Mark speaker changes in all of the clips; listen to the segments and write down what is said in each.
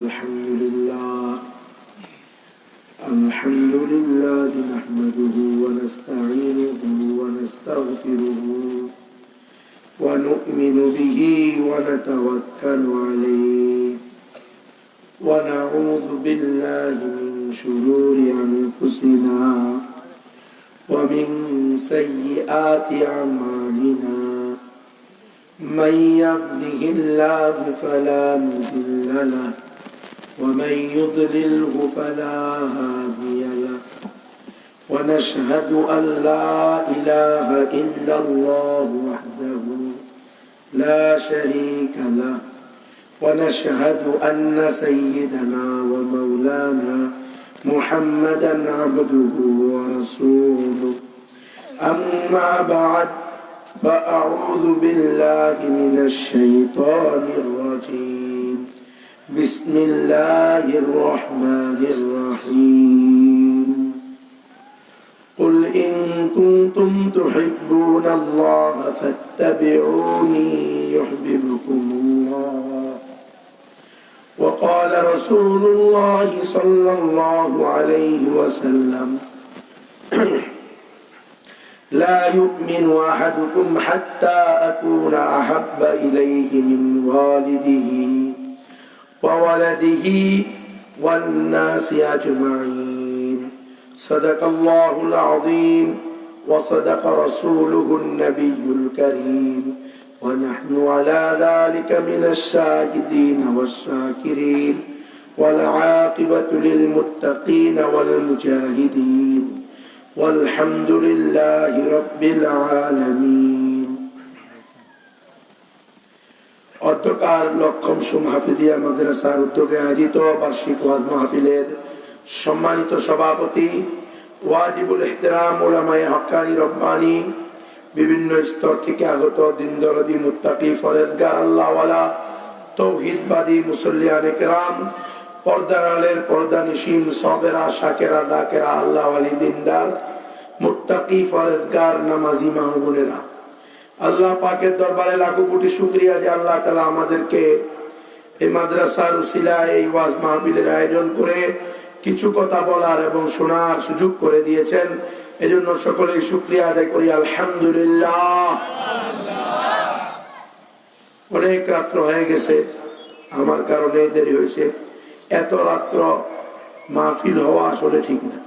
Speaker 1: الحمد لله نحمده ونستعينه ونستغفره ونؤمن به ونتوكل عليه ونعوذ بالله من شرور أنفسنا ومن سيئات أعمالنا من يهده الله فلا مضل له ومن يضلله فلا هادي له ونشهد أن لا إله إلا الله وحده لا شريك له ونشهد أن سيدنا ومولانا محمدا عبده ورسوله أما بعد فأعوذ بالله من الشيطان الرجيم بسم الله الرحمن الرحيم قل إن كنتم تحبون الله فاتبعوني يحببكم الله وقال رسول الله صلى الله عليه وسلم لا يؤمن أحدكم حتى أكون أحب إليه من والده وولده والناس أجمعين صدق الله العظيم وصدق رسوله النبي الكريم ونحن على ذلك من الشاهدين والشاكرين والعاقبة للمتقين والمجاهدين والحمد لله رب العالمين অধ্যকার লক্ষম হাফিজিয়া মাদ্রাসার উদ্যোগে আয়োজিত বার্ষিক ওয়াজ মাহফিলের সম্মানিত সভাপতি ওয়াজিবুল ইহতিরাম উলামায়ে হক্কানি রব্বানি বিভিন্ন স্তর থেকে আগত দিনদরদি মুত্তাকি ফরেজগার আল্লাহওয়ালা তৌহিদবাদী মুসল্লিয়ানে কেরাম পর্দার আলের পর্দানিশীন সবেরা শাকেরা দাকেরা আল্লাহওয়ালি দিনদার মুত্তাকি ফরেজগার নামাজি মা ও বোনেরা, আল্লাহ পাকের দরবারে লাখো কোটি শুকরিয়া যে আল্লাহ তাআলা আমাদেরকে এই মাদ্রাসার উসিলায় এই ওয়াজ মাহফিলের আয়োজন করে কিছু কথা বলার এবং শোনার সুযোগ করে দিয়েছেন। এজন্য সকলেই শুকরিয়া আদায় করি আলহামদুলিল্লাহ। অনেক রাত্র হয়ে গেছে, আমার কারণে দেরি হয়েছে। এত রাত্র মাহফিল হওয়া আসলে ঠিক না।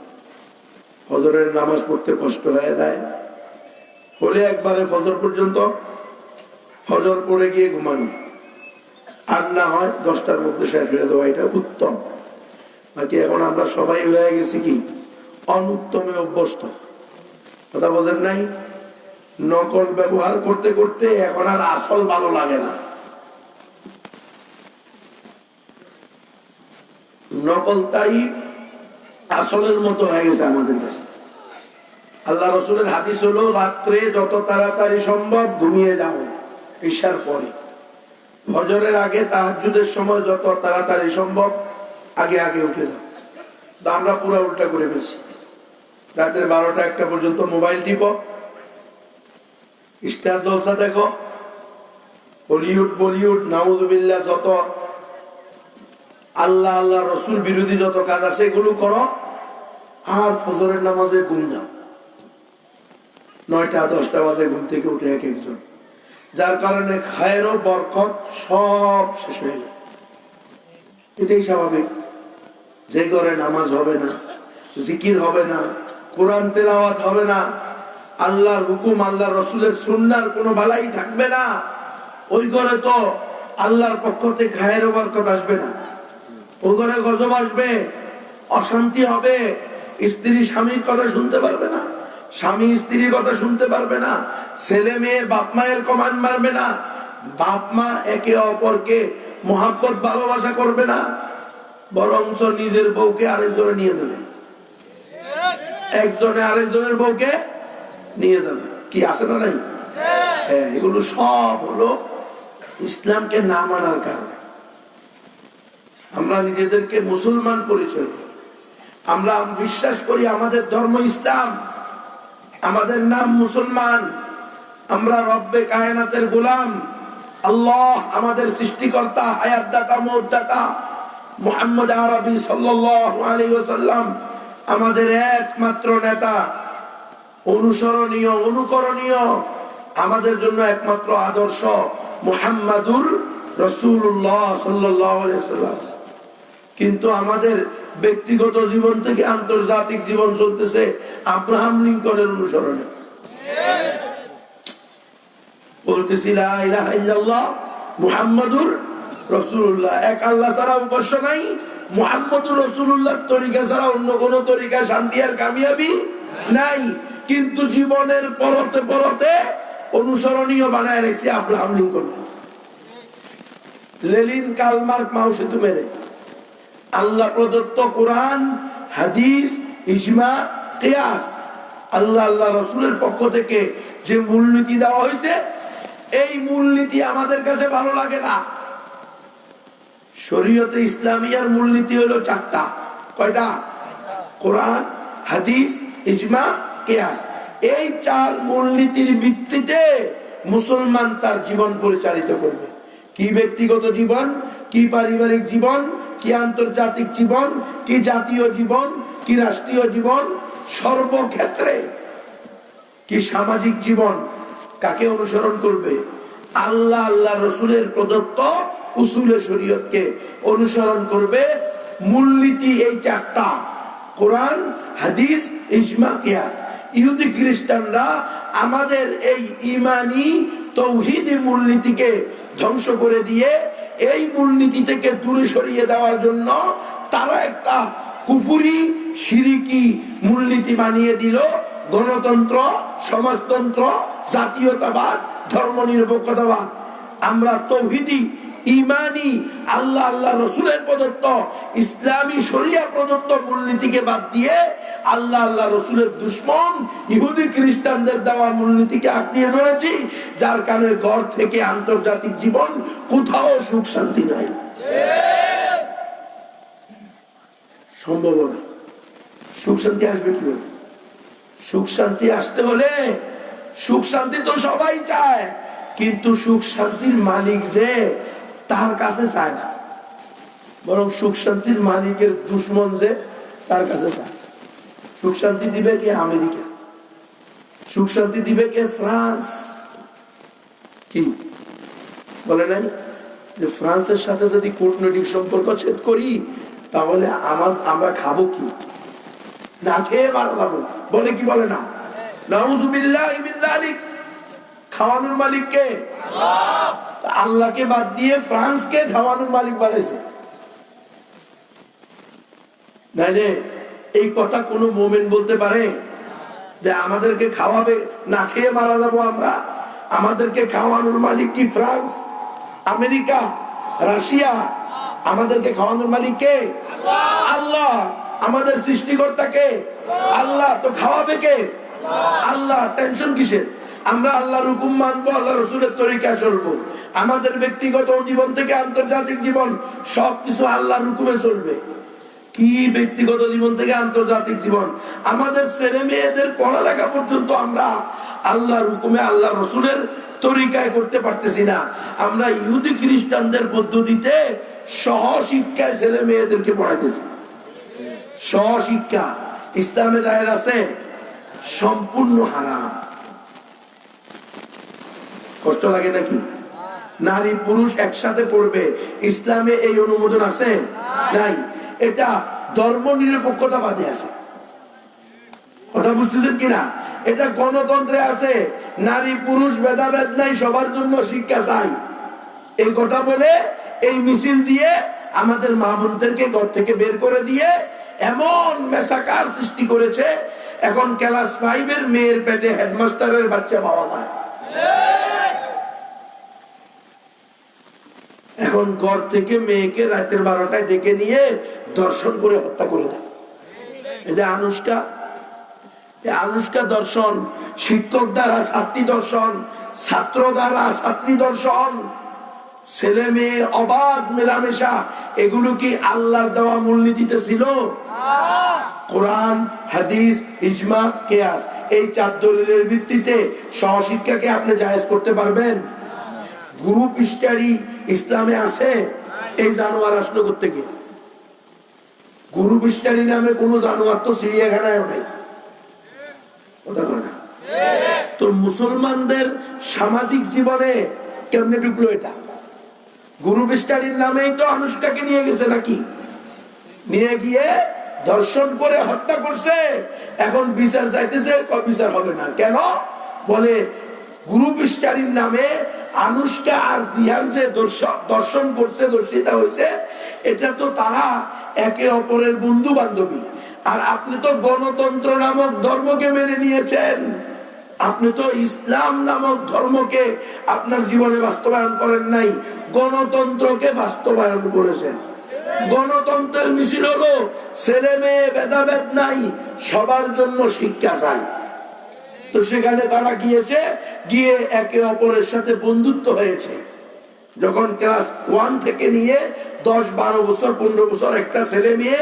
Speaker 1: ফজরের নামাজ পড়তে কষ্ট হয়ে যায়, হলে একবারে ফজর পর্যন্ত, ফজর পড়ে গিয়ে ঘুমানো, আর না হয় 10টার মধ্যে শেষ হয়ে দেওয়া, এটা উত্তম। বাকি এখন আমরা সবাই হয়ে গেছি কি অনুত্তমে অভ্যস্ত, কথা বলেন নাই? নকল ব্যবহার করতে করতে এখন আর আসল ভালো লাগে না। নকলটাই আসলের মতো হয়ে গেছে আমাদের কাছে। আল্লাহ রসুলের হাদিস হলো, রাত্রে যত তাড়াতাড়ি সম্ভব ঘুমিয়ে যাও ঈশার পরে, ফজরের আগে তাহাজ্জুদের সময় যত তাড়াতাড়ি সম্ভব আগে আগে উঠে যাও। আমরা পুরো উল্টা করে ফেলছি। রাতের 12টা 1টা পর্যন্ত মোবাইল টিপো, স্টার জলসা দেখো, হলিউড বলিউড নাউজুবিল্লাহ যত আল্লাহ আল্লাহ রসুল বিরোধী যত কাজ আছে এগুলো করো, আর ফজরের নামাজে ঘুম যাও। 9টা 10টা বাজে ঘুম থেকে উঠে এক একজন, যার কারণে খায়ের ও বরকত সব শেষ হয়ে গেছে। এটাই স্বাভাবিক। যে ঘরে নামাজ হবে না, জিকির হবে না, কোরআন তেলাওয়াত হবে না, আল্লাহর হুকুম আল্লাহ রসুলের সুন্নাহর কোনো ভালাই থাকবে না, ওই ঘরে তো আল্লাহর পক্ষ থেকে খায়ের ও বরকত আসবে না। ওই ঘরে গজব আসবে, অশান্তি হবে, স্ত্রী স্বামীর কথা শুনতে পারবে না, স্বামী স্ত্রীর কথা শুনতে পারবে না, ছেলে মেয়ে বাপ মায়ের কমান্ড মারবে না, বাপ মা একে অপরকে মহাব্বত ভালোবাসা করবে না, বরঞ্চ নিজের বউকে আরেকজনে নিয়ে যাবে, একজনে আরেকজনের বউকে নিয়ে যাবে। কি আছে না নাই? হ্যাঁ, এগুলো সব হলো ইসলামকে না মানার কারণে। আমরা নিজেদেরকে মুসলমান পরিচয় দিই, আমরা বিশ্বাস করি আমাদের ধর্ম ইসলাম, আমাদের নাম মুসলমান, আমরা রব্বে কায়নাতের গোলাম। আল্লাহ আমাদের সৃষ্টিকর্তা, হায়াত দাতা, মওত দাতা, মুহাম্মদ আরবি সাল্লাল্লাহু আলাইহি ওয়াসাল্লাম আমাদের একমাত্র নেতা, অনুসরণীয়, অনুকরণীয়, আমাদের জন্য একমাত্র আদর্শ মুহাম্মাদুর রাসূলুল্লাহ সাল্লাল্লাহু আলাইহি ওয়াসাল্লাম। কিন্তু আমাদের ব্যক্তিগত জীবন থেকে আন্তর্জাতিক জীবন চলতেছে আব্রাহাম লিঙ্কনের অনুসরণে। বলতেছি লা ইলাহা ইল্লাল্লাহ মুহাম্মাদুর রাসূলুল্লাহ, এক আল্লাহ ছাড়া উপাস্য নাই, মুহাম্মাদুর রাসূলুল্লাহর তরিকা ছাড়া অন্য কোন তরিকা শান্তি আর কামিয়াবি নাই। কিন্তু জীবনের পরতে পরতে অনুসরণীয় বানায় রেখেছে Abraham Lincoln, Lenin, Karl Marx, মাও সেতু মেরে। আল্লাহ প্রদত্ত কোরআন, হাদিস, ইজমা, কিয়াস, আল্লাহ আল্লাহ রাসূলের পক্ষ থেকে যে মূলনীতি দেওয়া হয়েছে, এই মূলনীতি আমাদের কাছে ভালো লাগে না। শরীয়তে ইসলামিয়ার মূলনীতি হলো চারটা। কয়টা? কোরআন, হাদিস, ইজমা, কিয়াস। এই চার মূলনীতির ভিত্তিতে মুসলমান তার জীবন পরিচালিত করবে। কি ব্যক্তিগত জীবন, কি পারিবারিক জীবন, কি আন্তর্জাতিক জীবন, কি জাতীয় জীবন, কি রাষ্ট্রীয় জীবন, সর্বক্ষেত্রে কি সামাজিক জীবন, কাকে অনুসরণ করবে? আল্লাহ আল্লাহ রসুলের প্রদত্ত উসুলে শরীয়তকে অনুসরণ করবে। মূলনীতি এই চারটা: কোরআন, হাদিস, ইজমা, কিয়াস। ইহুদি খ্রিস্টানরা আমাদের এই ঈমানি তৌহিদি মূলনীতিকে ধ্বংস করে দিয়ে এই মূলনীতি থেকে দূরে সরিয়ে দেওয়ার জন্য তারা একটা কুফরি, শিরিকি মূলনীতি বানিয়ে দিল। গণতন্ত্র, সমাজতন্ত্র, জাতীয়তাবাদ, ধর্মনিরপেক্ষতাবাদ। আমরা তৌহিদি, ঈমানি, আল্লাহ আল্লাহ রসুলের প্রদত্ত ইসলামী শরিয়া প্রদত্ত মূলনীতিকে বাদ দিয়ে আল্লাহ আল্লাহ রসুলের দুশ্মন ইহুদি খ্রিস্টানদের দেওয়া মূলনীতিকে আঁকড়িয়ে ধরেছি, যার কারণে ঘর থেকে আন্তর্জাতিক জীবন কোথাও সুখ শান্তি নাই। সম্ভব না। সুখ শান্তি আসবে কিভাবে? সুখ শান্তি আসতে হলে, সুখ শান্তি তো সবাই চায়, কিন্তু সুখ শান্তির মালিক যে তার কাছে চায় না, বরং সুখ শান্তির মালিকের দুশ্মন যে তার কাছে চায়। সুখ শান্তি দিবে কে? আমেরিকা। সুখ শান্তি দিবে কে? ফ্রান্স। কি বলে নাই যে ফ্রান্সের সাথে যদি কূটনৈতিক সম্পর্ক ছেদ করি তাহলে আমরা খাবো কি? না খেয়ে মারা যাবো। বলে কি বলে না? নাউযুবিল্লাহি মিন যালিক। খাওয়ানোর মালিক কে? আল্লাহ। আল্লাহকে বাদ দিয়ে ফ্রান্সকে খাওয়ানোর মালিক বানাইছে। নাইলে এই কথা কোন মুমিন বলতে পারে যে আমাদেরকে খাওয়াবে, না খেয়ে মারা যাবো আমরা? আমাদেরকে খাওয়ানোর মালিক কি ফ্রান্স, আমেরিকা, রাশিয়া? আমাদেরকে খাওয়ানোর মালিক কে? আল্লাহ। আমাদের সৃষ্টিকর্তা কে? আল্লাহ। তো খাওয়াবে কে? আল্লাহ। টেনশন কিসের? আমরা আল্লাহর হুকুম মানবো, আল্লাহ রসুলের তরিকা চলবো। আমাদের ব্যক্তিগত জীবন থেকে আন্তর্জাতিক জীবন সবকিছু আল্লাহর হুকুমে চলবে। কি ব্যক্তিগত জীবন থেকে আন্তর্জাতিক জীবন? আমাদের ছেলে মেয়েদের পড়ালেখা পর্যন্ত আমরা আল্লাহর হুকুমে, আল্লাহ রসুলের তরিকায় করতে পারতেছি না। আমরা ইহুদি খ্রিস্টানদের পদ্ধতিতে সহশিক্ষায় ছেলে মেয়েদেরকে পড়াইতেছি। সহশিক্ষা ইসলামে দায়ের আছে, সম্পূর্ণ হারাম। কষ্ট লাগে নাকি? নারী পুরুষ একসাথে পড়বে, ইসলামে এই অনুমোদন আছে? নাই। এটা ধর্ম নিরপেক্ষতাবাদে আছে। কথা বুঝতেছেন কিনা? এটা গণতন্ত্রে আছে, নারী পুরুষ ভেদাভেদ নাই, সবার জন্য শিক্ষা চাই। এই কথা বলে এই মিছিল দিয়ে আমাদের মা বোনদেরকে ঘর থেকে বের করে দিয়ে এমন মেসাকার সৃষ্টি করেছে, এখন ক্লাস 5 এর মেয়ের পেটে হেডমাস্টারের বাচ্চা পাওয়া যায়। এখন ঘর থেকে মেয়েকে রাতের 12টায় ডেকে নিয়ে দর্শন করে হত্যা করে দেয়। এই যে আনুষ্কা দর্শন, শিক্ষক দ্বারা ছাত্রী দর্শন, ছাত্র দ্বারা ছাত্রী দর্শন, ছেলে মেয়ের অবাধ মেলামেশা, এগুলো কি আল্লাহর দেওয়া মূলনীতিতে ছিল? কোরআন, হাদিস, ইজমা, কিয়াস, এই 4 দলিলের ভিত্তিতে সহশিক্ষাকে আপনি জায়েজ করতে পারবেন? গ্রুপ স্টাডি ইসলামে আছে? এই জানোয়ার আসলো করতে গিয়ে গুরু বিস্তারি নামে কোন জানোয়ার তো চিড়িয়াখানায় নাই। তো মুসলমানদের সামাজিক জীবনে কেমনে ঢুকলো এটা? গুরু বিস্তারির নামেই তো আনুষ্কাকে নিয়ে গেছে নাকি, নিয়ে গিয়ে দর্শন করে হত্যা করছে। এখন বিচার চাইতেছে, বিচার হবে না কেন? বলে গুরু বিস্তারির নামে আনুষ্কা আর দিহান যে দর্শন করছে, দর্শিতা হয়েছে, এটা তো তারা একে অপরের বন্ধু বান্ধবী। আর আপনি তো গণতন্ত্র নামক ধর্মকে মেনে নিয়েছেন, আপনি তো ইসলাম নামক ধর্মকে আপনার জীবনে বাস্তবায়ন করেন নাই, গণতন্ত্রকে বাস্তবায়ন করেছেন। গণতন্ত্রের মিছিল হলো ছেলে মেয়ে ভেদাভেদ নাই, সবার জন্য শিক্ষা চাই। তো সেখানে তারা গিয়েছে, গিয়ে একে অপরের সাথে বন্ধুত্ব হয়েছে। যখন ক্লাস 1 থেকে নিয়ে 10-12 বছর 15 বছর একটা ছেলে মেয়ে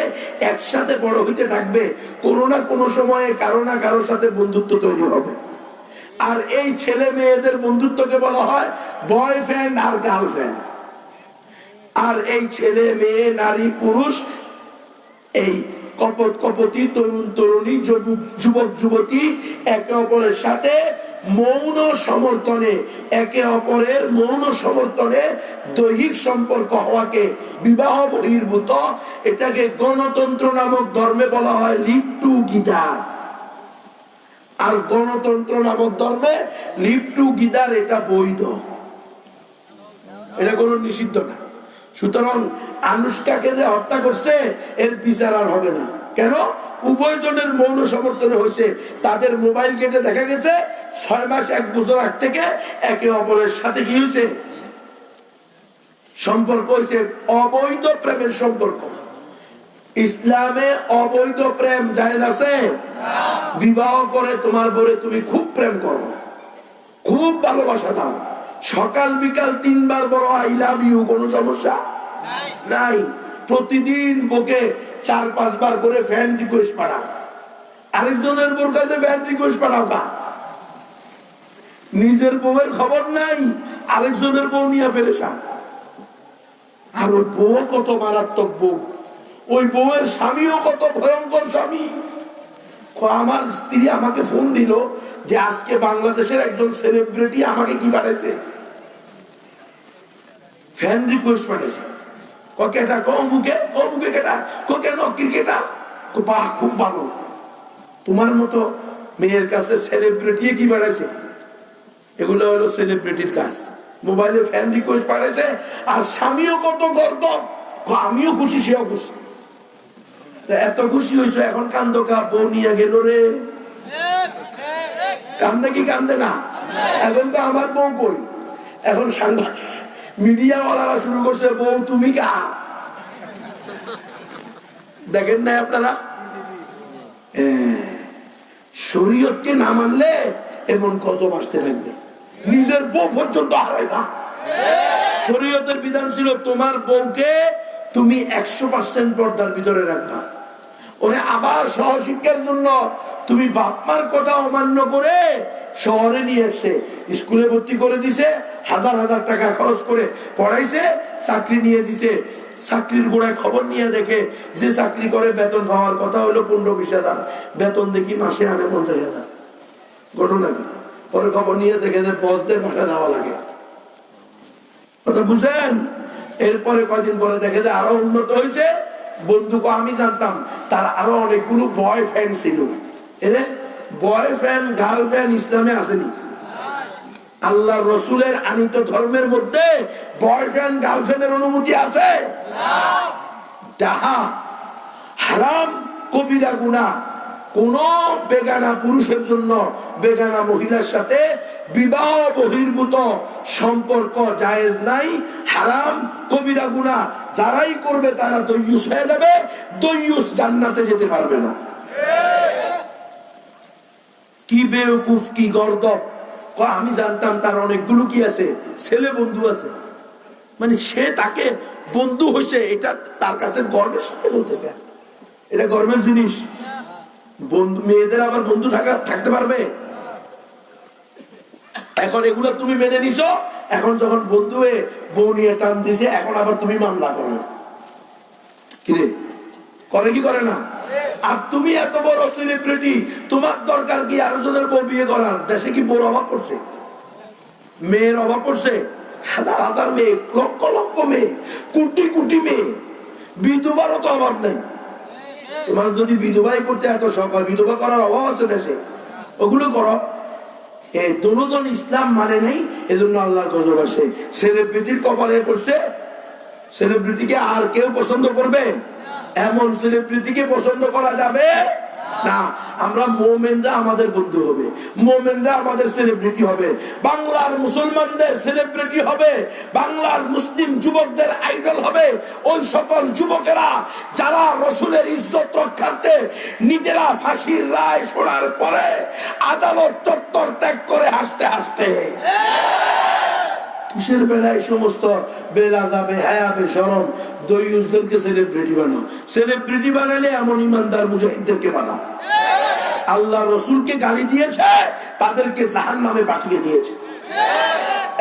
Speaker 1: একসাথে বড় হইতে থাকবে, কোনো না কোনো সময়ে কারো না কারোর সাথে বন্ধুত্ব তৈরি হবে। আর এই ছেলে মেয়েদের বন্ধুত্বকে বলা হয় বয়ফ্রেন্ড আর গার্লফ্রেন্ড। আর এই ছেলে মেয়ে নারী পুরুষ, এই কপট কপতি তরুণ তরুণী যুবক যুবতী একে অপরের সাথে মৌন সমর্থনে, একে অপরের মৌন সমর্থনে দৈহিক সম্পর্ক হওয়াকে বিবাহ বহির্ভূত, এটাকে গণতন্ত্র নামক ধর্মে বলা হয় লিভ টুগেদার। আর গণতন্ত্র নামক ধর্মে লিভ টুগেদার এটা বৈধ, এটা কোনো নিষিদ্ধ না। সুতরাং আনুষ্কাকে যে হত্যা করছে এর বিচার আর হবে না। কেন? উভয়জনের মৌন সমর্থনে হয়েছে। তাদের মোবাইল কেটে দেখা গেছে 6 মাস 1 বছর আগ থেকে একে অপরের সাথে কি হয়েছে, সম্পর্ক হয়েছে, অবৈধ প্রেমের সম্পর্ক। ইসলামে অবৈধ প্রেম জায়েজ আছে? বিবাহ করে তোমার বরে তুমি খুব প্রেম করো, খুব ভালোবাসা দাও, সকাল বিকাল 3 বার বড় আই লাভ ইউ, কোনো সমস্যা নাই। প্রতিদিন বকে 4-5 বার করে ফ্যান রিকোয়েস্ট পাঠাও, আরেকজনের বোর কাছে ফ্যান রিকোয়েস্ট পাঠাও কা? নিজের বউয়ের খবর নাই, আরেকজনের বউ নিয়ে পেরেশান। আর ওই বউ কত মারাত্মক বউ, ওই বউয়ের স্বামীও কত ভয়ঙ্কর স্বামী। আমার স্ত্রী আমাকে ফোন দিল যে আজকে বাংলাদেশের একজন সেলিব্রিটি আমাকে কি পাঠাইছে, ফ্যান রিকোয়েস্ট পাঠাইছে। কেটা মুখে কেটা কেন ক্রিকেটার, বাহ খুব ভালো। তোমার মতো মেয়ের কাছে সেলিব্রিটি কি পাঠাইছে? এগুলো হলো সেলিব্রিটির কাজ। মোবাইলে ফ্যান রিকোয়েস্ট পাঠাইছে, আর স্বামীও কত গর্ব, আমিও খুশি সেও খুশি। এত খুশি হয়েছে, এখন কান্দো কা? বউ নিয়ে গেল রে। কান্দে কি কান্দে না? এখন তো আমার বউ কই? এখন সাংবাদিক মিডিয়া ওয়ালারা শুরু করছে, বউ তুমি কা? দেখেন না আপনারা? শরীয়তকে না মানলে এমন গজব আসতে থাকবে, নিজের বউ পর্যন্ত হারাইবা। শরীয়তের বিধান ছিল তোমার বউকে তুমি 100% পর্দার ভিতরে রাখবা। ওরে আবার সহশিক্ষার জন্য তুমি বাপমার কথা অমান্য করে শহরে নিয়ে এসে স্কুলে ভর্তি করে দিছে, 1000 টাকা খরচ করে পড়াইছে, চাকরি নিয়ে দিছে। চাকরির গোড়ায় খবর নিয়ে দেখে যে চাকরি করে বেতন পাওয়ার কথা হলো 15-20 হাজার, বেতন দেখি মাসে আনে 50,000। ঘটনা কি? পরে খবর নিয়ে দেখে যে বসদের ভাষা দেওয়া লাগে। কথা বুঝেন? এরপরে কদিন পরে দেখে যে আরো উন্নত হয়েছে। বন্ধুকে আমি জানতাম তার আরো অনেকগুলো বয়ফ্রেন্ড ছিল। এরে বয়ফ্রেন্ড গার্লফ্রেন্ড ইসলামে আসেনি। আল্লাহ রসুলের আনিত ধর্মের মধ্যে বয়ফ্রেন্ড গার্লফ্রেন্ডের অনুমতি আছে? যাহা হারাম কবিরা গুনাহ। কোন বেগানা পুরুষের জন্য বেগানা মহিলার সাথে বিবাহ বহির্ভূত সম্পর্ক জায়েজ নাই, হারাম কবিরা গুনাহ। যারাই করবে তারা দয়ুস হয়ে যাবে, দয়ুস জান্নাতে যেতে পারবে না। কি বেওকুফ, কি গর্দব। আমি জানতাম তার অনেকগুলো কি আছে, ছেলে বন্ধু আছে। মানে সে তাকে বন্ধু হয়েছে, এটা তার কাছে গর্বের সাথে বলতেছে। এটা গর্বের জিনিস। বন্ধু মেয়েদের আবার বন্ধু থাকতে পারবে? এখন এগুলো তুমি মেনে নিছো, এখন যখন বন্ধু হয়ে বউ নিয়ে টান দিছে, এখন আবার তুমি মামলা করো। কিরে করে কি করে না? আর তুমি এত বড় সেলিব্রিটি, তোমার দরকার কি আরো জনের বউ বিয়ে করার? দেশে কি বউর অভাব পড়ছে? মেয়ের অভাব পড়ছে? হাজার হাজার মেয়ে, লক্ষ লক্ষ মেয়ে, কোটি কোটি মেয়ে, বিধবারও তো অভাব নেই। তোমার যদি বিধবাই করতে এত শখ হয়, বিধবা করার অভাব আছে দেশে, ওগুলো করো। এই দুজন ইসলাম মানে নেই, এজন্য আল্লাহর গজব আসে। সেলিব্রিটির কপালে পড়ছে। সেলিব্রিটিকে আর কেউ পছন্দ করবে? এমন সেলিব্রিটিকে পছন্দ করা যাবে না। আমরা মুমিনরা আমাদের বন্ধু হবে, মুমিনরা আমাদের সেলিব্রিটি হবে, বাংলার মুসলমানদের সেলিব্রিটি হবে, বাংলার মুসলিম যুবকদের আইডল হবে ওই সকল যুবকেরা যারা রাসূলের ইজ্জত রক্ষার্থে নিজেরা ফাঁসির রায় শোনার পরে আদালত চত্বর ত্যাগ করে হাসতে হাসতে কিসের বেলায় সমস্ত বেলা যাবে হায়াবে শরম দইউজদেরকে সেলিব্রিটি বানাও। সেলিব্রিটি বানালে এমন ইমানদার মুজাহিদদেরকে বানাও। আল্লাহ রসুলকে গালি দিয়েছে, তাদেরকে জাহান্নামে পাঠিয়ে দিয়েছে।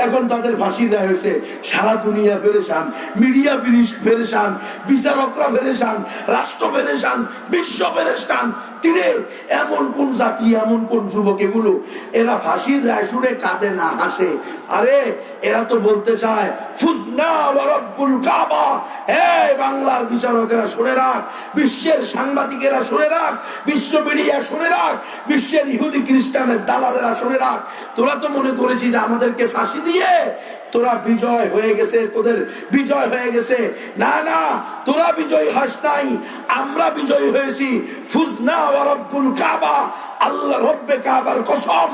Speaker 1: এখন তাদের ফাঁসি দেওয়া হয়েছে। সারা দুনিয়া পেরেশান, মিডিয়া পেরেশান, বিচারকরা পেরেশান, রাষ্ট্র পেরেশান, বিশ্ব পেরেশান। কিরে, এমন কোন জাতি, এমন কোন যুবক এগুলো? এরা ফাঁসির রায় শুনে কাঁদে না, হাসে। আরে এরা তো বলতে চায় ফুজনা ওয়া রাব্বুল কাবা। এই বাংলার বিচারকেরা শুনে রাখ, বিশ্বের সাংবাদিকেরা শুনে রাখ, বিশ্ব মিডিয়া শুনে রাখ, বিশ্বের ইহুদি খ্রিস্টানের দালালেরা শুনে রাখ। তোরা তো মনে করেছিস যে আমাদেরকে ফাঁসি দিয়ে তোরা বিজয় হয়ে গেছে, তোদের বিজয় হয়ে গেছে। না না, তোরা বিজয় হস নাই, আমরা বিজয়ী হয়েছি। ফুজনা ওয়া রাব্বুল কাবা, আল্লাহ রব্বে কাবার কসম,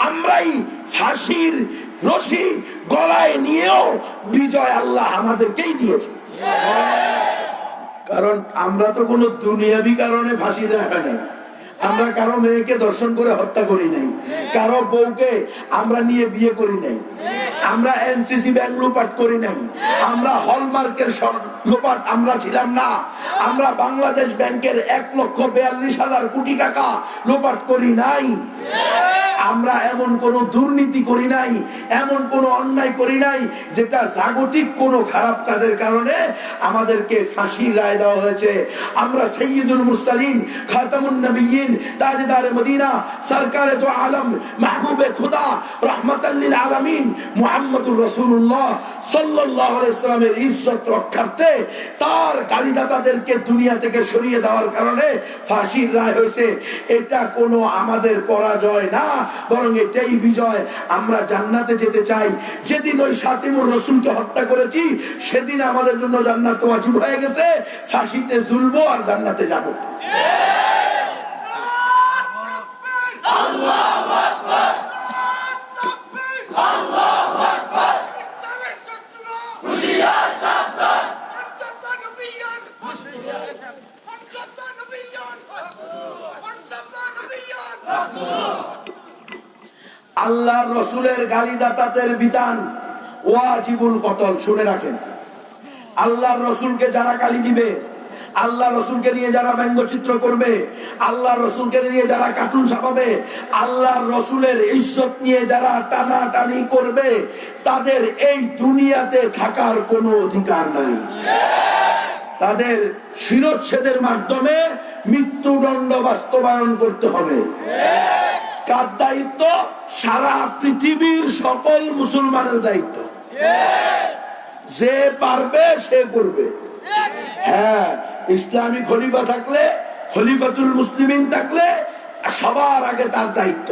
Speaker 1: আমরাই ফাঁসির রশি গলায় নিয়েও বিজয় আল্লাহ আমাদেরকেই দিয়েছে। কারণ আমরা তো কোনো দুনিয়াবি কারণে ফাঁসি দেওয়া হয় না। আমরা কারো মেয়েকে দর্শন করে হত্যা করি নাই, কারো বউকে আমরা নিয়ে বিয়ে করি নাই, আমরা এনসিসি ব্যাংক লুপাট করি নাই, আমরা হলমার্কের লোপাট আমরা ছিলাম না, আমরা বাংলাদেশ ব্যাংকের 1,42,000 কোটি টাকা লোপাট করি নাই, আমরা এমন কোন দুর্নীতি করি নাই, এমন কোন অন্যায় করি নাই যেটা জাগতিক কোন খারাপ কাজের কারণে আমাদেরকে ফাঁসির রায় দেওয়া হয়েছে। আমরা সাইয়্যিদুল মুরসালিন, খাতামুন নবিয়্যিন, তাজদারে মদিনা, সরকারে দো আলম, মাহবুবে খুদা, রাহমাতাল লিল আলামিন মুহাম্মদুর রাসূলুল্লাহ সাল্লাল্লাহু আলাইহি ওয়াসাল্লামের ইজ্জত রক্ষার্থে তার গালিদাতাদেরকে দুনিয়া থেকে সরিয়ে দেওয়ার কারণে ফাঁসির রায় হয়েছে। এটা কোনো আমাদের পরাজয় না, বরং এটাই বিজয়। আমরা জান্নাতে যেতে চাই। যেদিন ওই শাতিমুর রাসূলকে হত্যা করেছি সেদিন আমাদের জন্য জান্নাত ওয়াজিব হয়ে গেছে। ফাঁসিতে ঝুলবো আর জান্নাতে যাব। আল্লাহু আকবার, আল্লাহু আকবার, হুশিয়ার সাবধান, আল্লাহর রসুলের গালিদাতাদের বিধান ওয়াজিবুল কতল। শুনে রাখেন, আল্লাহর রসুলকে যারা গালি দিবে, আল্লাহ রসুলকে নিয়ে যারা ব্যঙ্গচিত্র করবে, আল্লাহ রসুলকে নিয়ে যারা কার্টুন ছাপাবে, আল্লাহর রসুলের ইজ্জত নিয়ে যারা টানাটানি করবে, তাদের এই দুনিয়াতে থাকার কোনো অধিকার নাই। তাদের শিরচ্ছেদের মাধ্যমে মৃত্যুদণ্ড বাস্তবায়ন করতে হবে। কার দায়িত্ব? সারা পৃথিবীর সকল মুসলমানের দায়িত্ব। যে পারবে সে করবে। হ্যাঁ, ইসলামী খলিফা থাকলে, খলিফাতুল মুসলিমিন থাকলে সবার আগে তার দায়িত্ব,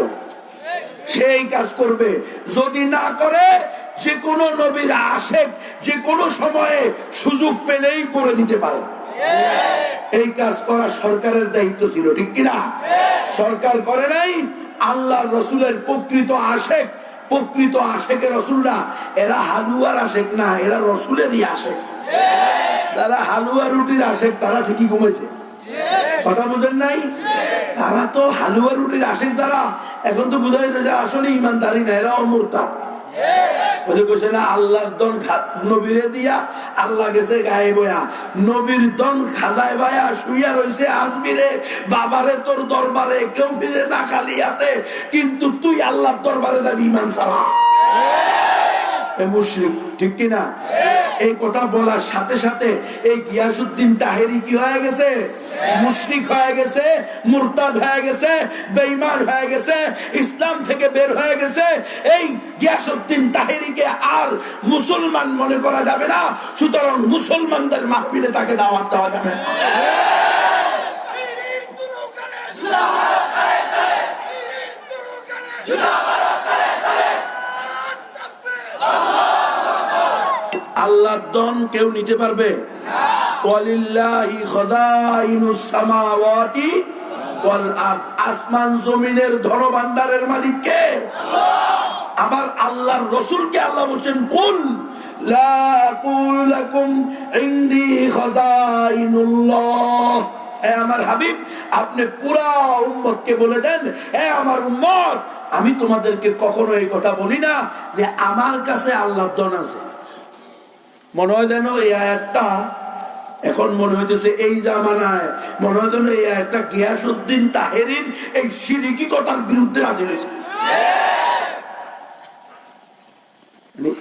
Speaker 1: সেই কাজ করবে। যদি না করে, যে কোনো নবীর আশেক যে কোনো সময়ে সুযোগ পেলেই করে দিতে পারে। এই কাজ করা সরকারের দায়িত্ব ছিল, ঠিক কিনা? সরকার করে নাই। আল্লাহর রসুলের প্রকৃত আশেক, প্রকৃত আশেকের রসুলরা, এরা হালুয়ার আশেক না, এরা রসুলেরই আশেক। যারা হালুয়া রুটির আশেক তারা ঠিকই ঘুমাইছে, কথা বুঝেন নাই? তারা তো হালুয়া রুটির আশেক যারা, এখন তো বুঝা যায় আসলে ইমানদারি না, এরা মুরতাদ। আল্লাহর দন নবীরে দিয়া আল্লাহ গেছে গায়ে বয়া, নবীর দন খাজায় বায়া শুইয়া রয়েছে আজমিরে, বাবারে তোর দরবারে কেউ ফিরে না খালি হাতে, কিন্তু তুই আল্লাহর দরবারে যাবি ইমান ছাড়া। মুশরিক। ঠিক কিনা? এই কথা বলার সাথে সাথে এই গিয়াসউদ্দিন তাহেরি কি হয়ে গেছে? মুশরিক হয়ে গেছে, মুরতাদ হয়ে গেছে, বেঈমান হয়ে গেছে, ইসলাম থেকে বের হয়ে গেছে। এই গিয়াসউদ্দিন তাহেরিকে আর মুসলমান মনে করা যাবে না, সুতরাং মুসলমানদের মাহফিলে তাকে দাওয়াত দেওয়া যাবে না। আল্লাহর দন কেউ নিতে পারবে? ওয়ালিল্লাহি খাযাইনুস সামাওয়াতি ওয়াল আরদ, আসমান জমিনের ধনভাণ্ডারের মালিক কে? আল্লাহ। আবার আল্লাহর রাসূলকে আল্লাহ বলেন, কুল লা আকুলু লাকুম ইনদি খাযাইনুল্লাহ। এ আমার হাবিব, আপনি পুরা উম্মতকে বলে দেন, এ আমার উম্মত, আমি তোমাদেরকে কখনো এই কথা বলি না যে আমার কাছে আল্লাহর দন আছে। মনে হয় যেন এই আয়াতটা এখন মনে হইতেছে এই জামানায় মনে হয় যেন এই আয়াতটা গিয়াসউদ্দিন তাহেরির এই শিরকি কথার বিরুদ্ধে নাজিল হয়েছে।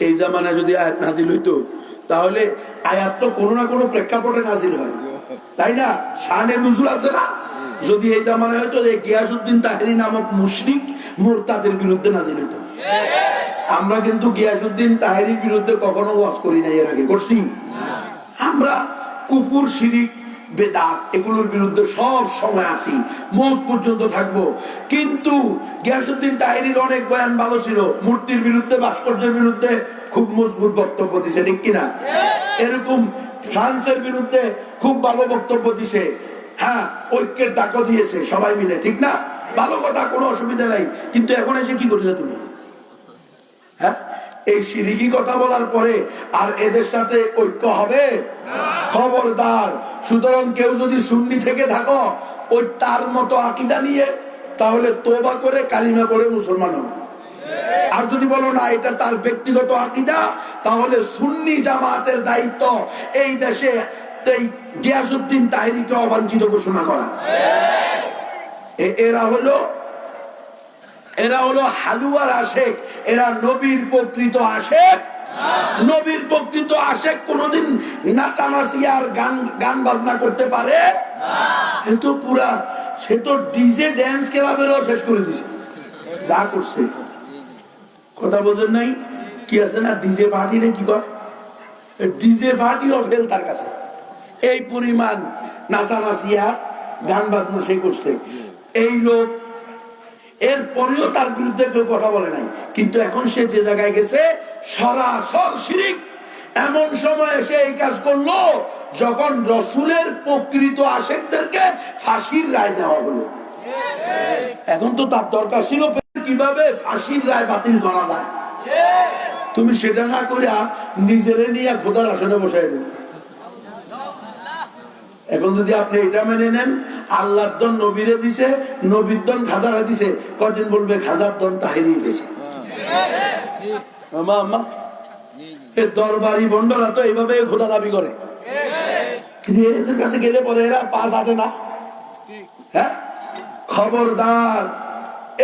Speaker 1: এই জামানায় যদি আয়াত নাজিল হইতো তাহলে আয়াত তো কোনো না কোনো প্রেক্ষাপটে নাজিল হয়, তাই না? শানে নুজুল আছে না? যদি এই জামানায় হয়তো এই গিয়াসউদ্দিন তাহেরি নামক মুশরিক মুরতাদের বিরুদ্ধে নাজিল হইতো। আমরা কিন্তু গিয়াসউদ্দিন তাহেরির বিরুদ্ধে কখনো ওয়াজ করি না, এর আগে করছি? আমরা কুফর, শিরিক, বেদাত এগুলোর বিরুদ্ধে সব সময় আছি, মওত পর্যন্ত থাকবো। কিন্তু গিয়াসউদ্দিন তাহেরির অনেক বয়ান ভালো ছিল, মূর্তির বিরুদ্ধে, ভাস্কর্যের বিরুদ্ধে খুব মজবুত বক্তব্য দিছে, ঠিক কিনা? এরকম ফ্রান্সের বিরুদ্ধে খুব ভালো বক্তব্য দিছে, হ্যাঁ, ঐক্যের ডাকও দিয়েছে সবাই মিলে, ঠিক না? ভালো কথা, কোনো অসুবিধা নাই। কিন্তু এখন এসে কি করেছে তুমি? হ্যাঁ, এই শিরকি কথা বলার পরে আর এদের সাথে ঐক্য হবে? খবরদার। সুতরাং কেউ যদি সুন্নি থেকে থাকো ওই তার মতো আকীদা নিয়ে, তাহলে তওবা করে কালিমা পড়ে মুসলমান হও। আর যদি বলো না এটা তার ব্যক্তিগত আকীদা, তাহলে সুন্নি জামাতের দায়িত্ব এই দেশে এই গিয়াসউদ্দিন তাহেরিকে অবাঞ্ছিত ঘোষণা করা। এরা হলো হালুয়ার আশেক, এরা নবীর প্রকৃত আশেক। নবীর প্রকৃত আশেক কোনদিন নাচানাচি আর গান বাজনা করতে পারে? তো পুরা সে তো ডিজে ড্যান্স ক্লাবেরও শেষ করে দিছে, যা করছে। কথা বোঝেন নাই? কি আছে না ডিজে পার্টি, না কি কয়, ডিজে পার্টিও ফেল তার কাছে। এই পরিমাণ নাচানাচি আর গান বাজনা সে করছে। এই লোক, এরপরেও তার বিরুদ্ধে কেউ কথা বলে নাই। কিন্তু এখন সে যে জায়গায় গেছে সরাসর শিরিক। এমন সময় সে এই কাজ করলো যখন রাসূলের প্রকৃত আশেকদেরকে ফাঁসির রায় দেওয়া হলো। এখন তো তার দরকার ছিল কিভাবে ফাঁসির রায় বাতিল করা যায়। তুমি সেটা না করিয়া নিজেরে নিয়ে খোদার আসনে বসাই দেবে। এখন যদি আপনি এটা মেনে নেন, আল্লাহর দন নবীরে দিছে, নবীর দন খাজারা দিছে, কদিন বলবে খাজার দন তাহেরি দিয়েছে। দরবারি বন্ডরা তো এইভাবে খোদা দাবি করে, কিন্তু এদের কাছে গেলে পরে এরা পাঁচ আটে না। হ্যাঁ, খবরদার।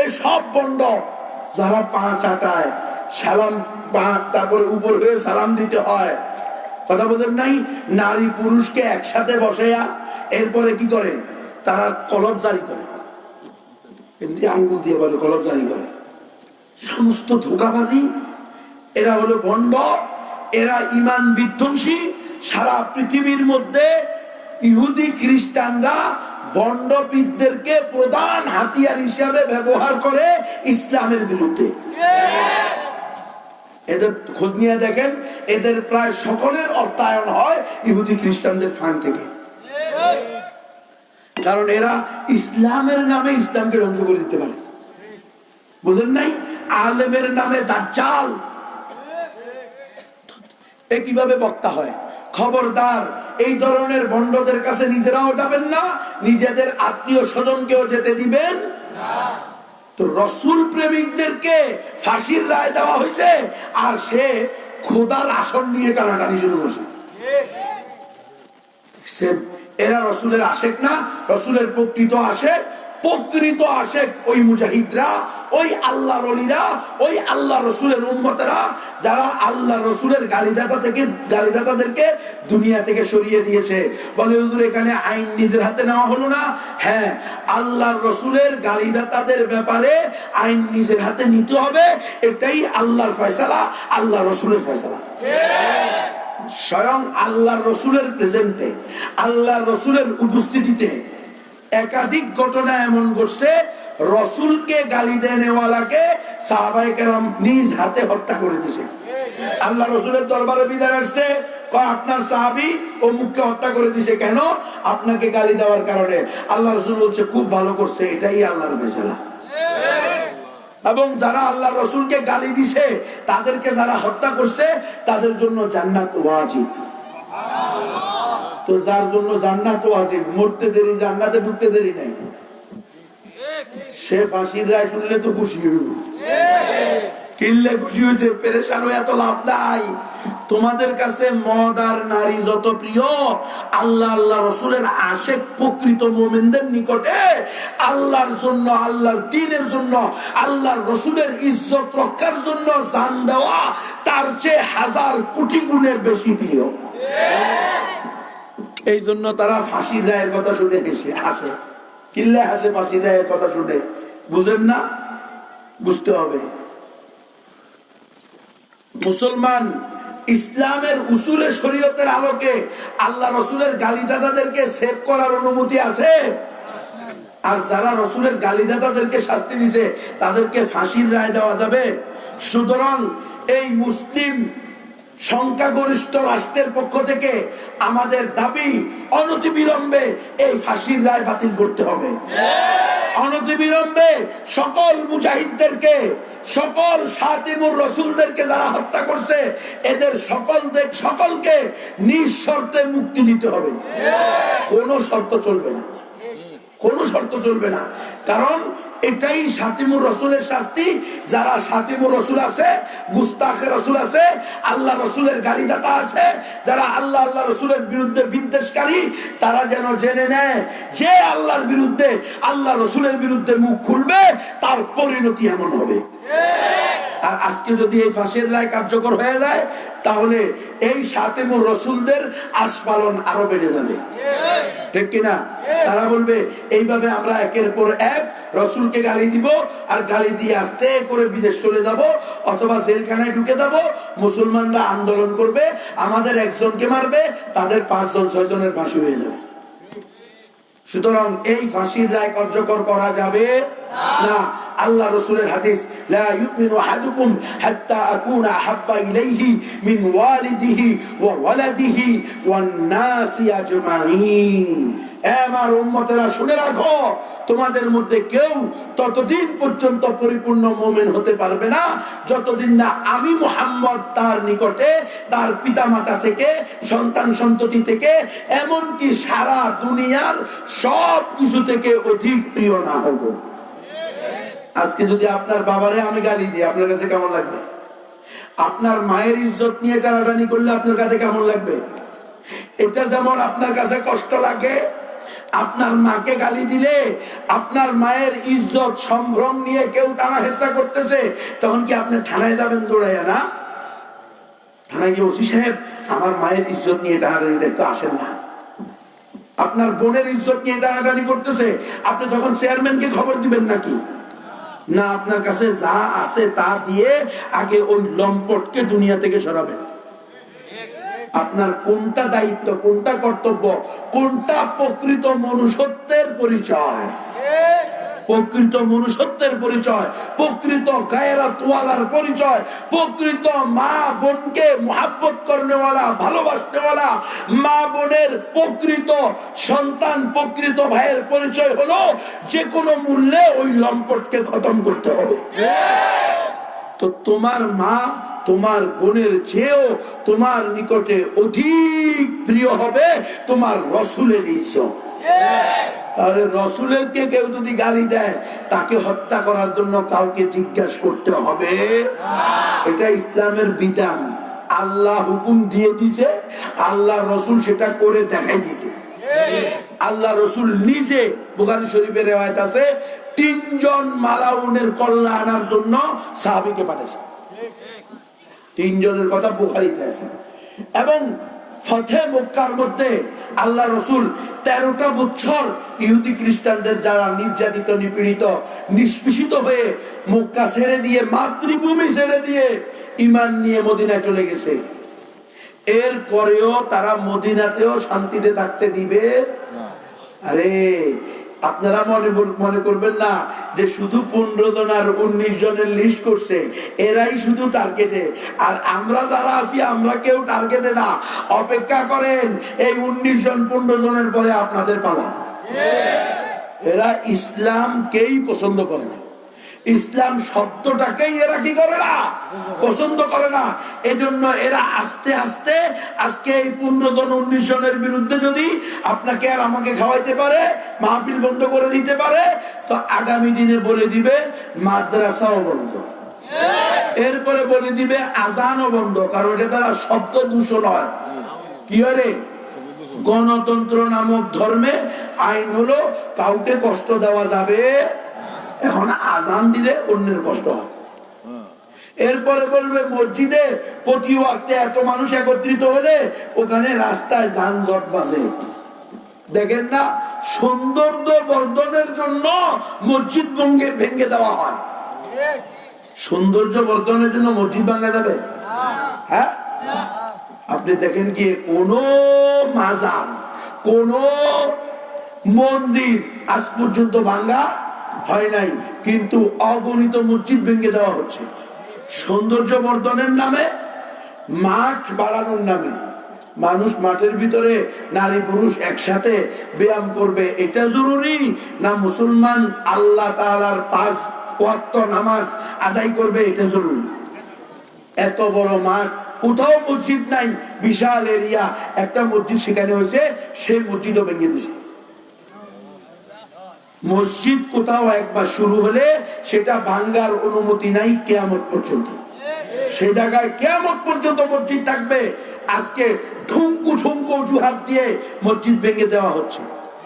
Speaker 1: এসব বন্ড যারা পাঁচ আটায় সালাম, তারপরে উপর হয়ে সালাম দিতে হয়, কথা বলেন নাই? নারী পুরুষকে একসাথে বসাইয়া এরপরে কি করে? তারা কলব জারি করে, আঙ্গুল দিয়ে বলে কলব জারি করে। সমস্ত ধোঁকাবাজি। এরা হলো ভণ্ড, এরা ঈমান বিধ্বংসী। সারা পৃথিবীর মধ্যে ইহুদি খ্রিস্টানরা ভণ্ডপীরদেরকে প্রধান হাতিয়ার হিসাবে ব্যবহার করে ইসলামের বিরুদ্ধে। এদের খোঁজ নিয়ে দেখেন, এদের প্রায় সকলের অর্থায়ন হয় ইহুদি খ্রিস্টানদের ফান্ড থেকে। কারণ এরা ইসলামের নামে ইসলামকে ধ্বংস করে দিতে পারে, বুঝলেন নাই? আলেমের নামে দাজ্জাল, এ কিভাবে বক্তা হয়? খবরদার, এই ধরনের ভণ্ডদের কাছে নিজেরাও যাবেন না, নিজেদের আত্মীয় স্বজনকেও যেতে দিবেন না। তো রাসূল প্রেমিকদেরকে ফাঁসির রায় দেওয়া হয়েছে, আর সে খোদার আসন নিয়ে টানাটানি শুরু করছে। এরা রাসূলের আশেক না, রাসূলের প্রকৃত আশেক প্রকৃত আশেক ওই মুজাহিদরা, ওই আল্লাহর ওলিরা, ওই আল্লাহ রসুলের উম্মতেরা যারা আল্লাহ রসুলের গালিদাতাদেরকে দুনিয়া থেকে সরিয়ে দিয়েছে। বলে হুজুর এখানে আইন নিজের হাতে নেওয়া হলো না? হ্যাঁ, আল্লাহর রসুলের গালিদাতাদের ব্যাপারে আইন নিজের হাতে নিতে হবে, এটাই আল্লাহর ফয়সালা, আল্লাহ রসুলের ফয়সালা। স্বয়ং আল্লাহ রসুলের প্রেজেন্টে, আল্লাহ রসুলের উপস্থিতিতে একাধিক ঘটনা এমন ঘটছে, রসুলকে গালি দেনেওয়ালাকে সাহাবায়ে কেরাম নিজ হাতে হত্যা করে দিয়েছে। আল্লাহ রসুলের দরবারে বিদায় আসছে, আপনার সাহাবী অমুককে হত্যা করে দিয়েছে, কেন? আপনাকে গালি দেওয়ার কারণে। আল্লাহ রসুল বলছে খুব ভালো করছে, এটাই আল্লাহর ফয়সালা। এবং যারা আল্লাহ রসুলকে গালি দিছে, তাদেরকে যারা হত্যা করছে, তাদের জন্য জান্নাত ওয়াজিব। তো যার জন্য জান্নাত ওয়াজিব, মরতে দেরি, জান্নাতে ঢুকতে দেরি নাই, সে ফাঁসির রায় শুনলে তো খুশি হইব। কিনলে খুশি হয়েছে, পেরেশান হয়ে এত লাভ নাই। তোমাদের কাছে মদ আর নারী যত প্রিয়, আল্লাহ আল্লাহ রসুলের আশেক প্রকৃত মুমিনদের নিকটে আল্লাহর জন্য, আল্লাহর দ্বীনের জন্য, আল্লাহর রসুলের ইজ্জত রক্ষার জন্য জান দেওয়া তার চেয়ে হাজার কোটি গুণে বেশি প্রিয়। এই জন্য তারা ফাঁসির রায়ের কথা শুনে হাসে। কিল্লে হাসে ফাঁসির রায়ের কথা শুনে? বুঝেন না? বুঝতে হবে। মুসলমান ইসলামের উসুলে শরীয়তের আলোকে আল্লাহ রসুলের গালিদাতাদেরকে সেভ করার অনুমতি আছে? আর যারা রসুলের গালিদাতাদেরকে শাস্তি দিছে তাদেরকে ফাঁসির রায় দেওয়া যাবে? সুতরাং এই মুসলিম সংখ্যাগরিষ্ঠ রাষ্ট্রের পক্ষ থেকে আমাদের দাবি, অনতিবিলম্বে এই ফাঁসির রায় বাতিল করতে হবে। অনতিবিলম্বে সকল মুজাহিদদেরকে, সকল শাতিমুর রসুলদেরকে যারা হত্যা করছে, এদের সকলকে নিঃশর্তে মুক্তি দিতে হবে। কোনো শর্ত চলবে না, কোনো শর্ত চলবে না। কারণ এটাই শাতিমুর রসুলের শাস্তি। যারা শাতিমুর রসুল আছে, গুস্তাখে রসুল আছে, আল্লাহ রসুলের গালিদাতা আছে, যারা আল্লাহ আল্লাহ রসুলের বিরুদ্ধে বিদ্বেষকারী, তারা যেন জেনে নেয় যে আল্লাহর বিরুদ্ধে, আল্লাহ রসুলের বিরুদ্ধে মুখ খুলবে তার পরিণতি এমন হবে। আর আজকে যদি এই ফাঁসির রায় কার্যকর হয়ে যায়, তাহলে এই শাতিমুর রসুলদের আস্ফালন আরো বেড়ে যাবে, ঠিক কিনা? তারা বলবে এইভাবে আমরা একের পর এক রসুলকে গালি দিব, আর গালি দিয়ে আস্তে করে বিদেশ চলে যাব, অথবা জেলখানায় ঢুকে যাব। মুসলমানরা আন্দোলন করবে, আমাদের একজনকে মারবে, তাদের 5 জন 6 জনের ফাঁসি হয়ে যাবে। সুতরাং এই ফাঁসির রায় কার্যকর করা যাবে না। আল্লাহ রসুলের হাদিস, লা ইউমিনু আহাদুকুম হাত্তা আকুনা আহাব্বা ইলাইহি মিন ওয়ালিদিহি ওয়া ওয়ালাদিহি ওয়ান নাসি আজমাইন। আমার উম্মতেরা শুনে রাখো, তোমাদের মধ্যে কেউ ততদিন পর্যন্ত পরিপূর্ণ মুমিন হতে পারবে না যতদিন না আমি মুহাম্মদ তার নিকটে, তার পিতামাতা থেকে, সন্তান সন্ততি থেকে, এমনকি সারা দুনিয়ার সব কিছু থেকে অধিক প্রিয় না হব। আজকে যদি আপনার বাবারে আমি গালি দিই, আপনার কাছে কেমন লাগবে? আপনার মায়ের ইজ্জত নিয়ে টানাটানি করলে আপনার কাছে কেমন লাগবে? এটা যেমন আপনার কাছে কষ্ট লাগে, আপনার মাকে গালি দিলে, আপনার মায়ের ইজ্জত সম্ভ্রম নিয়ে কেউ টানা হেঁচড়া করতেছে, তখন কি আপনি থানায় যাবেন দৌড়াইয়া? না, থানায় গিয়ে ওসি সাহেব আমার মায়ের ইজ্জত নিয়ে টানাটানি দেখতে আসেন না। আপনার বোনের ইজ্জত নিয়ে টানাটানি করতেছে, আপনি তখন চেয়ারম্যানকে খবর দিবেন নাকি? না, আপনার কাছে যা আছে তা দিয়ে আগে ওই লম্পটকে দুনিয়া থেকে সরাবেন। আপনার কোনটা দায়িত্ব, কোনটা কর্তব্য, কোনটা প্রকৃত মনুষ্যত্বের পরিচয়? প্রকৃত মনুষ্যত্বের পরিচয়, প্রকৃত গায়রাতওয়ালার পরিচয়, প্রকৃত মা বোনকে মুহাব্বত করনেওয়ালা, ভালোবাসনেওয়ালা মা বোনের প্রকৃত সন্তান, প্রকৃত ভাইয়ের পরিচয় হলো যে কোনো মূল্যে ওই লম্পটকে খতম করতে হবে। তো তোমার মা, তোমার বোনের চেয়েও তোমার নিকটে অধিক প্রিয় হবে তোমার রসুলের ইজ্জত। তাহলে রসুলের কে কেউ যদি গালি দেয়, তাকে হত্যা করার জন্য কাউকে জিজ্ঞাসা করতে হবে? এটা ইসলামের বিধান। আল্লাহ হুকুম দিয়ে দিছে, আল্লাহ রসুল সেটা করে দেখাই দিছে। আল্লাহ রসুল নিজে, বুখারী শরীফের রিওয়ায়াত আছে, 3 জন মালাউনের কল্লা আনার জন্য সাহাবীকে পাঠিয়েছেন। 3 জনের কথা বুখারীতে আছে। এবং ফতে মক্কার মধ্যে আল্লাহ রসুল 13টা বছর ইহুদি খ্রিস্টানদের যারা নির্যাতিত, নিপীড়িত, নিষ্পেষিত হয়ে মক্কা ছেড়ে দিয়ে, মাতৃভূমি ছেড়ে দিয়ে ঈমান নিয়ে মদিনায় চলে গেছে, এরপরেও তারা মদিনাতেও শান্তিতে থাকতে দিবে? আরে আপনারা মনে করবেন না যে শুধু 15 জন আর 19 জনের লিস্ট করছে, এরাই শুধু টার্গেটে, আর আমরা যারা আছি আমরা কেউ টার্গেটে না। অপেক্ষা করেন, এই 19 জন 15 জনের পরে আপনাদের পালা। এরা ইসলামকেই পছন্দ করে না, ইসলাম শব্দটাকেই এরা কি করে না, পছন্দ করে না। এজন্য এরা আস্তে আস্তে আজকে এই 15 জন 19 জনের বিরুদ্ধে যদি আপনাকে আর আমাকে খাওয়াইতে পারে, মাহফিল বন্ধ করে দিতে পারে, তো আগামী দিনে বলে দিবে মাদ্রাসাও বন্ধ, এরপরে বলে দিবে আজানও বন্ধ। কারণ এটা তারা শব্দ দূষণ হয়। কি হয়? গণতন্ত্র নামক ধর্মে আইন হলো কাউকে কষ্ট দেওয়া যাবে। এখন আজান দিলে অন্যের কষ্ট হয়। এরপরে বলবে মসজিদে প্রতি ওয়াক্তে এত মানুষ একত্রিত হলে ওখানে রাস্তায় যানজট বাজে। দেখেন না, সৌন্দর্য বর্ধনের জন্য মসজিদ ভেঙে দেওয়া হয়। সৌন্দর্য বর্ধনের জন্য মসজিদ ভাঙা যাবে? হ্যাঁ, আপনি দেখেন কি কোন মাজার, কোন মন্দির আজ পর্যন্ত ভাঙা হয় নাই, কিন্তু অগণিত মসজিদ ভেঙে দেওয়া হচ্ছে সৌন্দর্য বর্ধনের নামে, মাঠ বাড়ানোর নামে। মানুষ মাঠের ভিতরে নারী পুরুষ একসাথে ব্যায়াম করবে, এটা জরুরি না মুসলমান আল্লাহ তাআলার 5 ওয়াক্ত নামাজ আদায় করবে, এটা জরুরি? এত বড় মাঠ, কোথাও মসজিদ নাই, বিশাল এরিয়া, একটা মসজিদ সেখানে হয়েছে, সেই মসজিদও ভেঙে দিয়েছে। মসজিদ কোথাও একবার শুরু হলে সেটা ভাঙ্গার অনুমতি নাই কিয়ামত পর্যন্ত। সেই জায়গায় কিয়ামত পর্যন্ত মসজিদ থাকবে। আজকে ঠুমকু ঠুমকু অজুহাত দিয়ে মসজিদ ভেঙে দেওয়া হচ্ছে।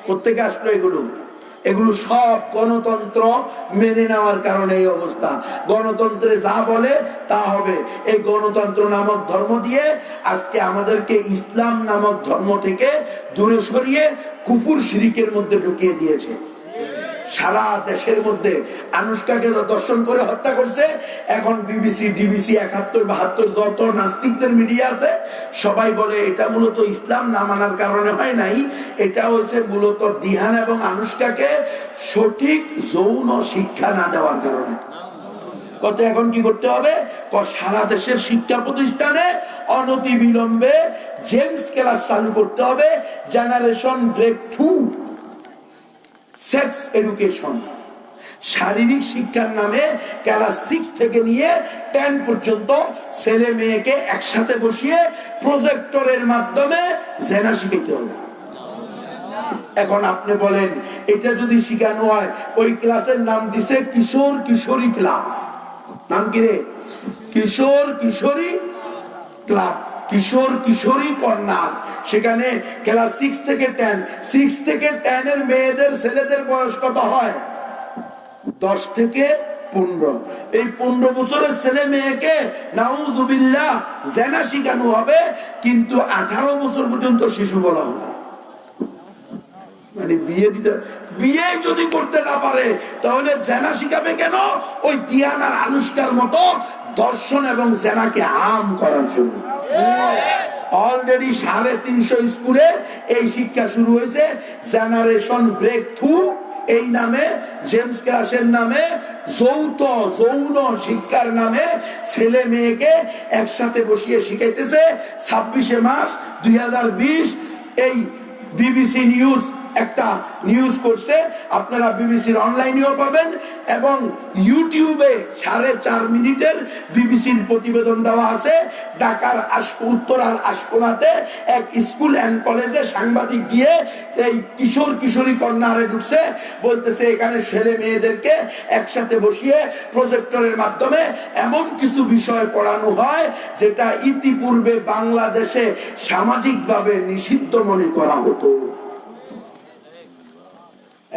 Speaker 1: প্রত্যেকে আসলো এগুলো সব গণতন্ত্র মেনে নেওয়ার কারণে এই অবস্থা। গণতন্ত্রে যা বলে তা হবে। এই গণতন্ত্র নামক ধর্ম দিয়ে আজকে আমাদেরকে ইসলাম নামক ধর্ম থেকে দূরে সরিয়ে কুফর শিরকের মধ্যে ঢুকিয়ে দিয়েছে। সারা দেশের মধ্যে আনুষ্কাকে দর্শন করে হত্যা করছে। এখন বিবিসি, ডিবিসি, 71, 72 যত নাস্তিকদের মিডিয়া আছে সবাই বলে এটা মূলত ইসলাম না মানার কারণে হয় নাই, এটা হচ্ছে মূলত দিহান এবং আনুষ্কাকে সঠিক যৌন শিক্ষা না দেওয়ার কারণে। কত এখন কি করতে হবে? সারা দেশের শিক্ষা প্রতিষ্ঠানে অনতি বিলম্বে জেমস ক্লাস চালু করতে হবে, জেনারেশন ব্রেক 2 সেক্স এডুকেশন। শারীরিক শিক্ষার নামে ক্লাস 6 থেকে নিয়ে 10 পর্যন্ত ছেলে মেয়েকে একসাথে বসিয়ে প্রজেক্টরের মাধ্যমে জেনা শিখাইতে হবে। এখন আপনি বলেন এটা যদি শিখানো হয়, ওই ক্লাসের নাম দিছে কিশোর কিশোরী ক্লাব। নাম কি রে? কিশোর কিশোরী ক্লাব, কিশোর কিশোরী কর্নার। সেখানে ক্লাস 6 থেকে 10 এর মেয়েদের ছেলেদের বয়স কত হয়? 10 থেকে 15। এই 15 বছরের ছেলে মেয়েকে নাউযুবিল্লাহ জেনা শিখানো হবে, কিন্তু 18 বছর পর্যন্ত শিশু বলা হবে। মানে বিয়ে যদি করতে না পারে তাহলে জেনা শিখাবে কেন? ওই দিয়ানার আনুষ্কার মতো দর্শন এবং জেনাকে আম করার জন্য। অলরেডি 350 স্কুলে এই শিক্ষা শুরু হয়েছে। জেনারেশন ব্রেক থ্রু এই নামে, জেমস ক্লাসের নামে, যৌন শিক্ষার নামে ছেলে মেয়েকে একসাথে বসিয়ে শিখাইতেছে। 26 মার্চ 2020 এই বিবিসি নিউজ একটা নিউজ করছে, আপনারা বিবিসির অনলাইনেও পাবেন, এবং ইউটিউবে 4.5 মিনিটের বিবিসির প্রতিবেদন দেওয়া আছে। ঢাকার উত্তরার আশকোনাতে এক স্কুল অ্যান্ড কলেজে সাংবাদিক গিয়ে এই কিশোর কিশোরী কর্নারে ঢুকছে, বলতেছে এখানে ছেলে মেয়েদেরকে একসাথে বসিয়ে প্রজেক্টরের মাধ্যমে এমন কিছু বিষয় পড়ানো হয় যেটা ইতিপূর্বে বাংলাদেশে সামাজিকভাবে নিষিদ্ধ মনে করা হতো।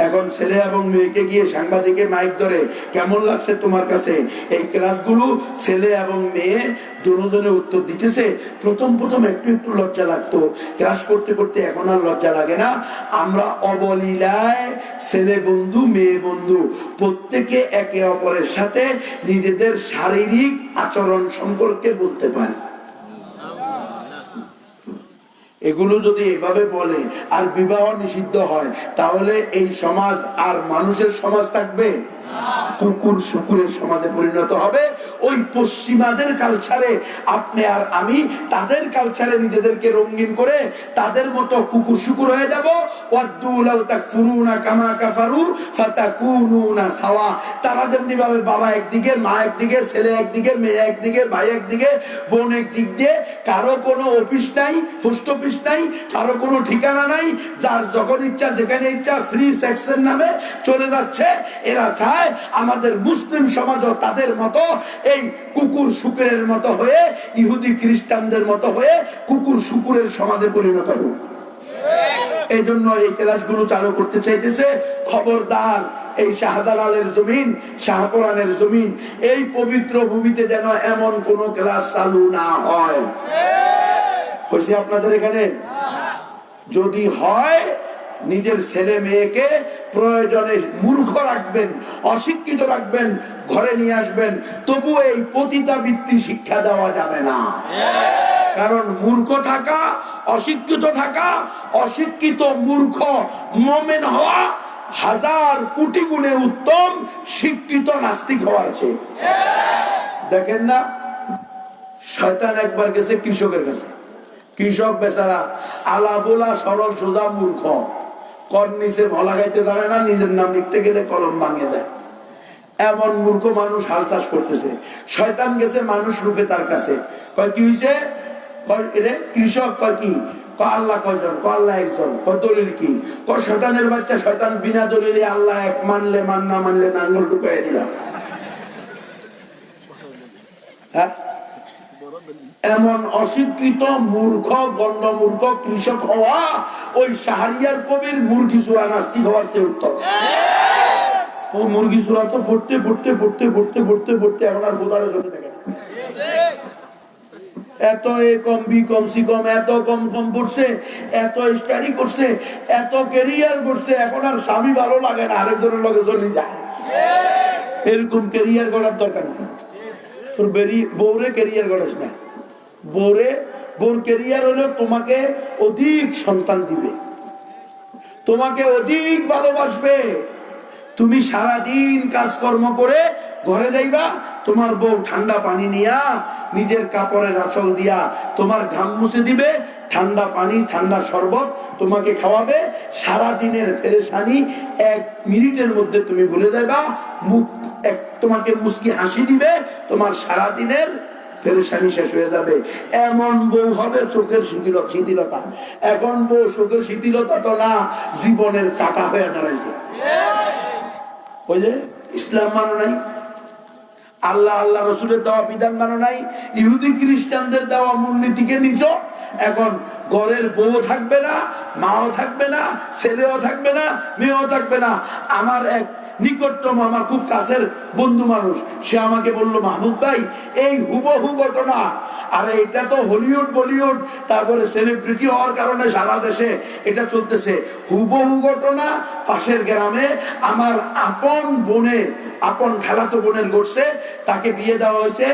Speaker 1: এখন ছেলে এবং মেয়েকে গিয়ে সাংবাদিকে মাইক ধরে, কেমন লাগছে তোমার কাছে এই ক্লাসগুলো? ছেলে এবং মেয়ে দুজনে উত্তর দিতেছে। প্রথম প্রথম একটু একটু লজ্জা লাগতো, ক্লাস করতে করতে এখন আর লজ্জা লাগে না। আমরা অবলীলায় ছেলে বন্ধু মেয়ে বন্ধু প্রত্যেকে একে অপরের সাথে নিজেদের শারীরিক আচরণ সম্পর্কে বলতে পারি। এগুলো যদি এভাবে বলে আর বিবাহ নিষিদ্ধ হয়, তাহলে এই সমাজ আর মানুষের সমাজ থাকবে? কুকুর শুকুরের সমাজে পরিণত হবে। ওই পশ্চিমাদের কালচারে আপনি আর আমি তাদের কালচারে নিজেদেরকে রঙিন করে তাদের মতো কুকুর শুকুর হয়ে যাব। তারা যেমনি ভাবে বাবা একদিকে, মা একদিকে, ছেলে একদিকে, মেয়ে একদিকে, ভাই একদিকে, বোন একদিক দিয়ে, কারো কোনো অফিস নাই, পোস্ট অফিস নাই, কারো কোনো ঠিকানা নাই, যার যখন ইচ্ছা যেখানে ইচ্ছা ফ্রি সেক্সের নামে চলে যাচ্ছে। এরা চায় আমাদের মুসলিম সমাজও তাদের মতো এই কুকুর শুকুরের মতো হয়ে, ইহুদি খ্রিস্টানদের মতো হয়ে কুকুর শুকুরের সমাজে পরিণত হোক। এই জন্য এই ক্লাসগুলো চালু করতে চাইতেছে। খবরদার, এই শাহজালালের জমিন, শাহপুরানের জমিন, এই পবিত্র ভূমিতে যেন এমন কোন ক্লাস চালু না হয়। হয়েছে আপনাদের এখানে? যদি হয়, নিজের ছেলে মেয়েকে প্রয়োজনে মূর্খ রাখবেন, অশিক্ষিত রাখবেন, ঘরে নিয়ে আসবেন, তবু এই পতিতাবৃত্তি শিক্ষা দেওয়া যাবে না। কারণ মূর্খ থাকা, অশিক্ষিত থাকা, অশিক্ষিত মূর্খ মুমিন হওয়া হাজার কোটি গুণে উত্তম শিক্ষিত নাস্তিক হওয়ার চেয়ে। দেখেন না, শয়তান একবার গেছে কৃষকের কাছে। কৃষক বেচারা আলা বোলা সরল সোজা মূর্খ, কর নিচে ভলা গাইতে পারে না, নিজের নাম লিখতে গেলে কলম ভাঙিয়ে দেয়। এমন মূর্খ মানুষ হাল চাষ করতেছে। শয়তান গেছে মানুষ রূপে তার কাছে, কয় কি হয়েছে? কৃষক কয় কি? আল্লাহ কয়জন? আল্লাহ একজন। দলিল কি? শয়তানের বাচ্চা, শয়তান বিনা দলিলে আল্লাহ এক মানলে মান, না মানলে নাঙ্গল ঢুকাইয়া দিলাম। হ্যাঁ, এমন অশিক্ষিত মূর্খ গণ্ডমূর্খ কৃষক হওয়া ওই শাহরিয়ার কবির মুরগি চূড়া নাস্তিক হওয়ার চেয়ে উত্তম। ও মুরগি চূড়া তো পড়তে পড়তে পড়তে পড়তে পড়তে পড়তে এখন আর বোধারে চলে থাকে না। এত এ কম বি কম সি কম এত কম কম পড়ছে, এত স্টাডি করছে, এত ক্যারিয়ার করছে, এখন আর স্বামী ভালো লাগে না, আরেকজনের লগে চলে যায়। এরকম ক্যারিয়ার করার দরকার নেই। তোর বউরে ক্যারিয়ার করিস না। বউর ক্যারিয়ার হলো তোমাকে অধিক সন্তান দিবে, তোমাকে অধিক ভালোবাসবে। তুমি সারাদিন কাজকর্ম করে ঘরে যাইবা, তোমার বউ ঠান্ডা পানি নিয়া নিজের কাপড়ের আঁচল দিয়া তোমার ঘাম মুছে দিবে, ঠান্ডা পানি ঠান্ডা শরবত তোমাকে খাওয়াবে। সারাদিনের পেরেশানি 1 মিনিটের মধ্যে তুমি ভুলে যাইবা। তোমাকে মুস্কি হাসি দিবে, তোমার সারাদিনের পেরেশানি শেষ হয়ে যাবে। এমন বউ হবে চোখের শিথিলতা। এখন বউ চোখের শিথিলতা তো না, জীবনের কাটা হয়ে দাঁড়াইছে। ওই যে ইসলাম মানো নাই, আল্লাহ রসুলের দেওয়া বিধান মানো নাই, ইহুদি খ্রিস্টানদের দেওয়া মূলনীতিকে নিছ। এখন ঘরের বউ থাকবে না, মাও থাকবে না, ছেলেও থাকবে না, মেয়েও থাকবে না। আমার এক নিকটতম, আমার খুব কাছের বন্ধু মানুষ, সে আমাকে বললো, মাহমুদ ভাই, এই হুবহু ঘটনা, আরে এটা তো হলিউড বলিউড তারপরে সেলিব্রিটি হওয়ার কারণে সারা দেশে এটা চলতেছে। হুবহু ঘটনা পাশের গ্রামে আমার আপন খালাতো বোনের ঘটছে। তাকে বিয়ে দেওয়া হয়েছে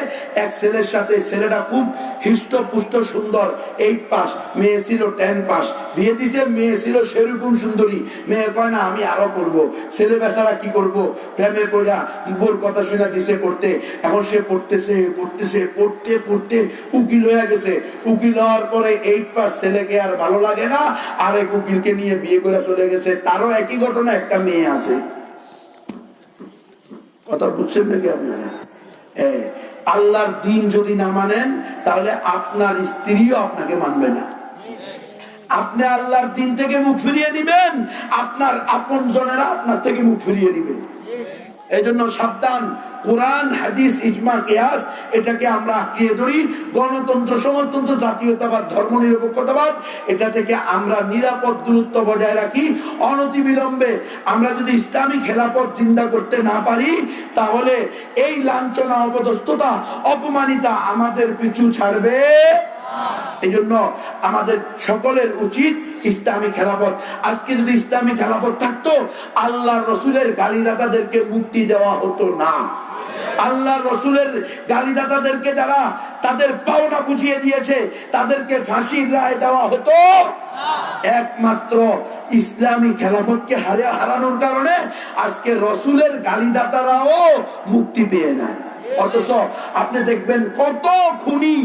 Speaker 1: এক ছেলের সাথে। ছেলেটা খুব হৃষ্টপুষ্ট সুন্দর, 8 পাস, মেয়ে ছিল 10 পাস। বিয়ে দিছে, মেয়ে ছিল সেরকম সুন্দরী। মেয়ে কয় না আমি আরো পড়বো। ছেলে বেচারা কি করবো, প্রেমে পড়া বোর কথা শুনে দিছে পড়তে। এখন সে পড়তে পড়তে উকিল হয়ে গেছে। উকিল হওয়ার পরে 8 পাস ছেলেকে আর ভালো লাগে না, আরেক উকিলকে নিয়ে বিয়ে করে চলে গেছে। তারও একই ঘটনা, একটা মেয়ে আছে। কথা বুঝছেন নাকি আপনারা? আল্লাহর দিন যদি না মানেন, তাহলে আপনার স্ত্রীও আপনাকে মানবে না। আপনি আল্লাহর দিন থেকে মুখ ফিরিয়ে নিবেন, আপনার আপন জনেরা আপনার থেকে মুখ ফিরিয়ে নিবে। এই জন্য সাবধান, কোরআন হাদিস ইজমা কিয়াস এটাকে আমরা আঁকড়িয়ে ধরি। গণতন্ত্র সমাজতন্ত্র জাতীয়তাবাদ ধর্মনিরপেক্ষতাবাদ এটা থেকে আমরা নিরাপদ দূরত্ব বজায় রাখি। অনতিবিলম্বে আমরা যদি ইসলামী খেলাফত জিন্দা করতে না পারি তাহলে এই লাঞ্ছনা অপদস্থতা অপমানিতা আমাদের পিছু ছাড়বে। এই জন্য আমাদের সকলের উচিত ইসলামী খেলাফত। আজকে যদি ইসলামী খেলাফত থাকতো আল্লাহ রসুলের গালিদাতাদেরকে মুক্তি দেওয়া হতো না। আল্লাহ রসুলের গালিদাতাদেরকে যারা তাদের পাওনা বুঝিয়ে দিয়েছে তাদেরকে ফাঁসির রায় দেওয়া হতো একমাত্র ইসলামী খেলাফতকে হারানোর কারণে আজকে রসুলের গালিদাতারাও মুক্তি পেয়ে যায়। অথচ আপনি দেখবেন কত খুনি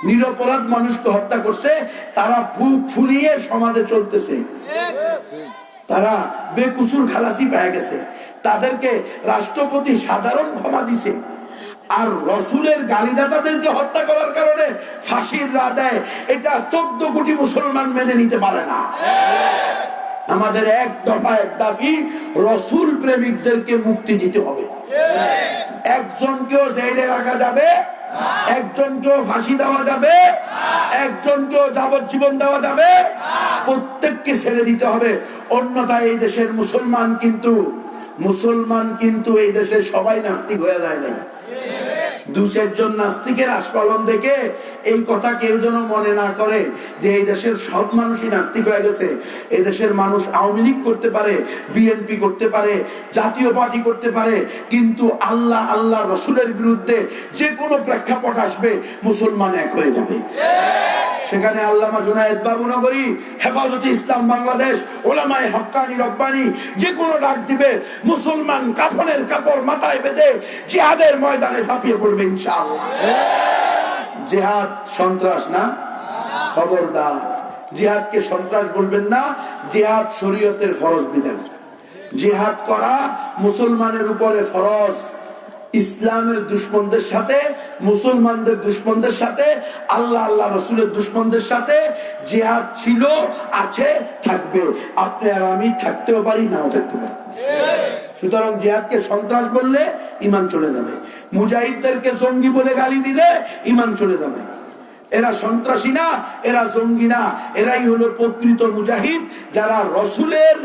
Speaker 1: নিরপরাধ মানুষকে হত্যা করছে, তারা বুক ফুলিয়ে সমাজে চলতেছে, তারা বেকুসুর খালাসি পেয়ে গেছে, তাদেরকে রাষ্ট্রপতি সাধারণ ক্ষমা দিছে। আর রসুলের গালিদাতাদেরকে হত্যা করার কারণে ফাঁসির রায় দেয়, এটা 14 কোটি মুসলমান মেনে নিতে পারে না। আমাদের এক দফা এক দাবি, রসুল প্রেমিকদেরকে মুক্তি দিতে হবে। একজনকেও জেলে রাখা যাবে, একজনকেও ফাঁসি দেওয়া যাবে, একজনকেও যাবজ্জীবন দেওয়া যাবে, প্রত্যেককে ছেড়ে দিতে হবে। অন্যথায় এই দেশের মুসলমান কিন্তু এই দেশে সবাই নাস্তিক হয়ে যায় না। 2-4 নাস্তিকের আস্ফালন দেখে এই কথা কেউ যেন মনে না করে যে এই দেশের সব মানুষই নাস্তিক হয়ে গেছে। এই দেশের মানুষ আওয়ামী লীগ করতে পারে, বিএনপি করতে পারে, জাতীয় পার্টি করতে পারে, কিন্তু আল্লাহ রসুলের বিরুদ্ধে যে কোনো প্রেক্ষাপট আসবে মুসলমান এক হয়ে যাবে। সেখানে আল্লামা জুনায়েদ বাবুনগরী, হেফাজতে ইসলাম বাংলাদেশ, ওলামায়ে হক্কানি রব্বানি যে কোনো ডাক দিবে, মুসলমান কাফনের কাপড় মাথায় বেঁধে জিহাদের ময়দানে ঝাঁপিয়ে পড়বে ইনশাআল্লাহ। জিহাদ সন্ত্রাস না, খবরদার। জিহাদকে সন্ত্রাস বলবেন না, জিহাদ শরীয়তের ফরজ বিধান। জিহাদ করা মুসলমানের উপরে ফরজ। ইসলামের দুশ্মনদের সাথে, মুসলমানদের দুশ্মনদের সাথে, আল্লাহ রসুলের দুশ্মনদের সাথে জিহাদ ছিল, আছে, থাকবে। আপনি আর আমি থাকতেও পারি, নাও থাকতে পারি। সুতরাং জিহাদকে সন্ত্রাস বললে ঈমান চলে যাবে, মুজাহিদদেরকে জঙ্গি বলে গালি দিলে ঈমান চলে যাবে। এরা সন্ত্রাসী না, এরা জঙ্গি না, এরাই হলো প্রকৃত মুজাহিদ, যারা রসুলের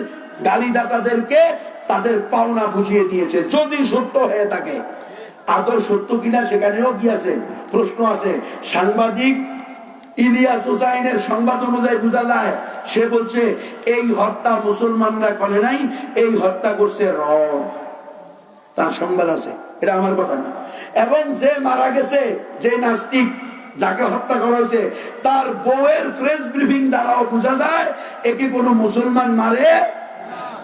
Speaker 1: গালিদাতাদেরকে তাদের পাওনা বুঝিয়ে দিয়েছে। যদি সত্য হয়ে থাকে, আদর সত্য কিনা সেখানেও কি আছে, প্রশ্ন আছে। সাংবাদিক ইলিয়াস হুসাইনের সংবাদ অনুযায়ী বোঝা যায়, সে বলছে এই হত্যা মুসলমানরা করে নাই, এই হত্যা করছে র। তার সংবাদ আছে, এটা আমার কথা না। এবং যে মারা গেছে, যে নাস্তিক যাকে হত্যা করা হয়েছে, তার বউয়ের প্রেস ব্রিফিং দ্বারাও বোঝা যায় একে কোনো মুসলমান মারে।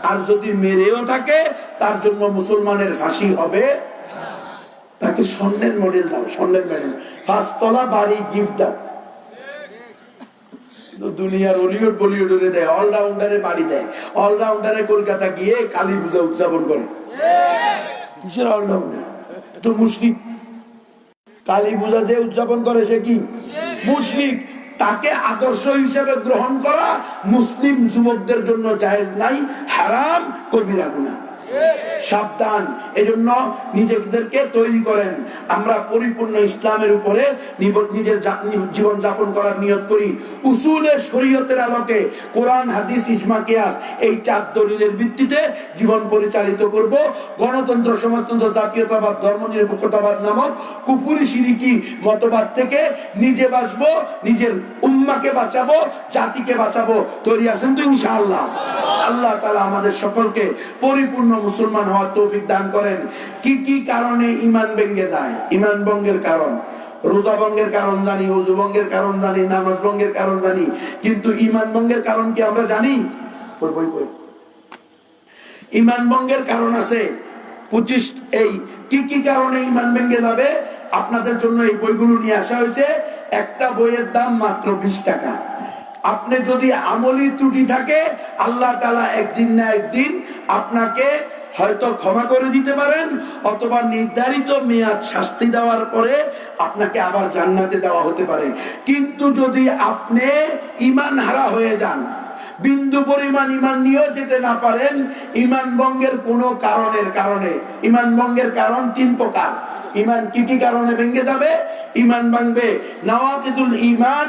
Speaker 1: আর যদি মেরেও থাকে তার জন্য মুসলমানের ফাঁসি হবে। তাকে স্বর্ণের মডেল দাও, স্বর্ণের মডেল, 5 তলা বাড়ি গিফট দাও। দুনিয়ার হলিউড বলিউডে দেয়, অলরাউন্ডারে বাড়ি দেয়, অলরাউন্ডারে কলকাতা গিয়ে কালী পূজা উদযাপন করে। কিসের অলরাউন্ডার? তো মুশরিক। কালী পূজা যে উদযাপন করে সে কি মুশরিক। তাকে আদর্শ হিসেবে গ্রহণ করা মুসলিম যুবকদের জন্য জায়েজ নাই, হারাম, কবিরা গুনাহ। সাবধান। এজন্য নিজেদেরকে তৈরি করেন, আমরা পরিপূর্ণ ইসলামের উপরে নিজের জীবন যাপন করার নিয়ত করি। উসুলে শরীয়তের আলোকে কোরআন হাদিস ইজমা কিয়াস এই 4 দলিলের ভিত্তিতে জীবন পরিচালিত করব। গণতন্ত্র সমাজতন্ত্র জাতীয়তাবাদ ধর্মনিরপেক্ষতাবাদ নামক কুফরি শিরিকি মতবাদ থেকে নিজে বাঁচবো, নিজের উম্মাকে বাঁচাবো, জাতিকে বাঁচাবো। তৈরি আছেন তো ইনশাআল্লাহ? আল্লাহ তাআলা আমাদের সকলকে পরিপূর্ণ মুসলমান হওয়ার তৌফিক দান করেন। কি কি কারণে ঈমান ভেঙে যায়? ঈমান ভঙ্গের কারণ, রোজা ভঙ্গের কারণ জানি, ওযু ভঙ্গের কারণ জানি, নামাজ ভঙ্গের কারণ জানি, কিন্তু ঈমান ভঙ্গের কারণ কি আমরা জানি? ঈমান ভঙ্গের কারণ আছে 25। এই কি কি কারণে ঈমান ভেঙে যাবে আপনাদের জন্য এই বইগুলো নিয়ে আসা হয়েছে। একটা বইয়ের দাম মাত্র 20 টাকা। আপনি যদি আমলি ত্রুটি থাকে, আল্লাহ তাআলা একদিন না একদিন আপনাকে হয়তো ক্ষমা করে দিতে পারেন, অথবা নির্ধারিত মেয়াদ শাস্তি দেওয়ার পরে আপনাকে আবার জান্নাতে দেওয়া হতে পারে। কিন্তু যদি আপনি ঈমান হারা হয়ে যান, বিন্দু পরিমাণ ইমান নিয়েও যেতে না পারেন, ইমান ভঙ্গের কোনো কারণে, ইমান ভঙ্গের কারণ 3 প্রকার। ইমান কি কি কারণে ভেঙে যাবে? ইমান ভাঙবে নওয়াকিদুল ইমান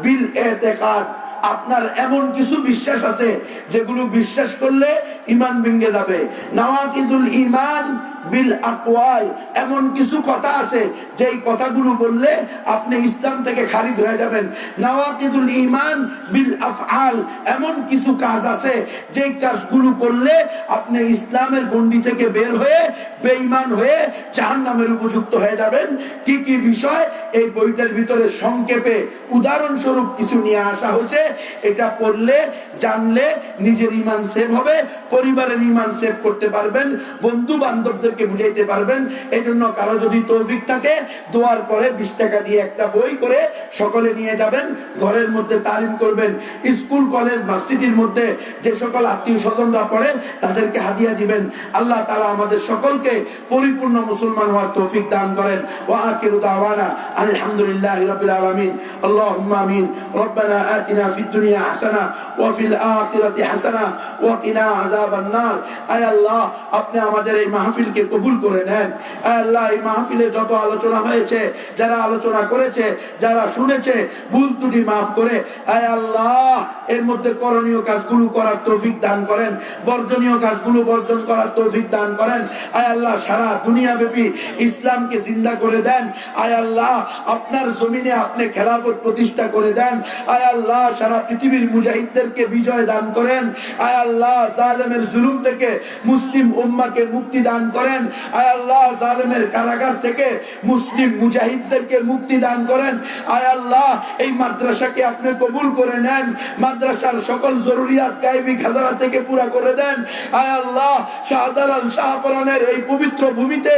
Speaker 1: বিল ইতিকাদ, আপনার এমন কিছু বিশ্বাস আছে যেগুলো বিশ্বাস করলে ইমান ভেঙে যাবে। নওয়াকিদুল ইমান বিল আকওয়াল, এমন কিছু কথা আছে যেই কথাগুলো বললে আপনি ইসলাম থেকে খারিজ হয়ে যাবেন। নওয়াকিদুল ইমান বিল আফআল, এমন কিছু কাজ আছে যেই কাজগুলো করলে আপনি ইসলামের গণ্ডি থেকে বের হয়ে বেঈমান হয়ে জাহান্নামের উপযুক্ত হয়ে যাবেন। কি কি বিষয় এই বইটার ভিতরে সংক্ষেপে উদাহরণস্বরূপ কিছু নিয়ে আসা হয়েছে। এটা পড়লে জানলে নিজের ইমান সেভ হবে, পরিবারের ইমান সেভ করতে পারবেন, বন্ধু বান্ধবদেরকে বুঝাইতে পারবেন। এই জন্য কারো যদি তৌফিক থাকে দোয়ার পরে 20 টাকা দিয়ে একটা বই করে সকলে নিয়ে যাবেন, ঘরের মধ্যে তালিম করবেন। স্কুল কলেজ ভার্সিটির মধ্যে যে সকল আত্মীয় স্বজনরা পড়ে তাদেরকে হাদিয়া দিবেন। আল্লাহ তাআলা আমাদের সকলকে পরিপূর্ণ মুসলমান হওয়ার তৌফিক দান করেন। ওয়া আখিরু দাওয়ানা আলহামদুলিল্লাহি রাব্বিল আলামিন। আল্লাহুম্মা আমিন। রব্বানা আতিনা ফিদ দুনিয়া হাসানা ওয়া ফিল আখিরাতি হাসানা ওয়া কিনা আযাবান নার। আয় আল্লাহ, আপনি আমাদের এই মাহফিলকে কবুল করে নেন। আয় আল্লাহ, এই মাহফিলে যত আলোচনা হয়েছে, যারা আলোচনা করেছে, যারা শুনেছে, ভুল ত্রুটি মাফ করে আয় আল্লাহ এর মধ্যে করণীয় কাজগুলো করার তৌফিক দান করেন, বর্জনীয় কাজগুলো বর্জন করার তৌফিক দান করেন। আয় আল্লাহ, সারা দুনিয়াব্যাপী ইসলামকে জিন্দা করে দেন। আয় আল্লাহ, আপনার জমিনে আপনি খেলাফত প্রতিষ্ঠা করে দেন। আয় আল্লাহ, সারা পৃথিবীর মুজাহিদদেরকে বিজয় দান করেন। আয় আল্লাহ, জালেমের জুলুম থেকে মুসলিম উম্মাহকে মুক্তি দান করেন। আয় আল্লাহ, জালেমের কারাগার থেকে মুসলিম মুজাহিদদেরকে মুক্তি দান করেন। আয় আল্লাহ, এই মাদ্রাসাকে আপনি কবুল করে নেন, মাদ্রাসার সকল জরুরিয়াত গায়বী খাজানা থেকে পুরা করে দেন। আয় আল্লাহ, শাহজালাল শাহপরানের এই পবিত্র ভূমিতে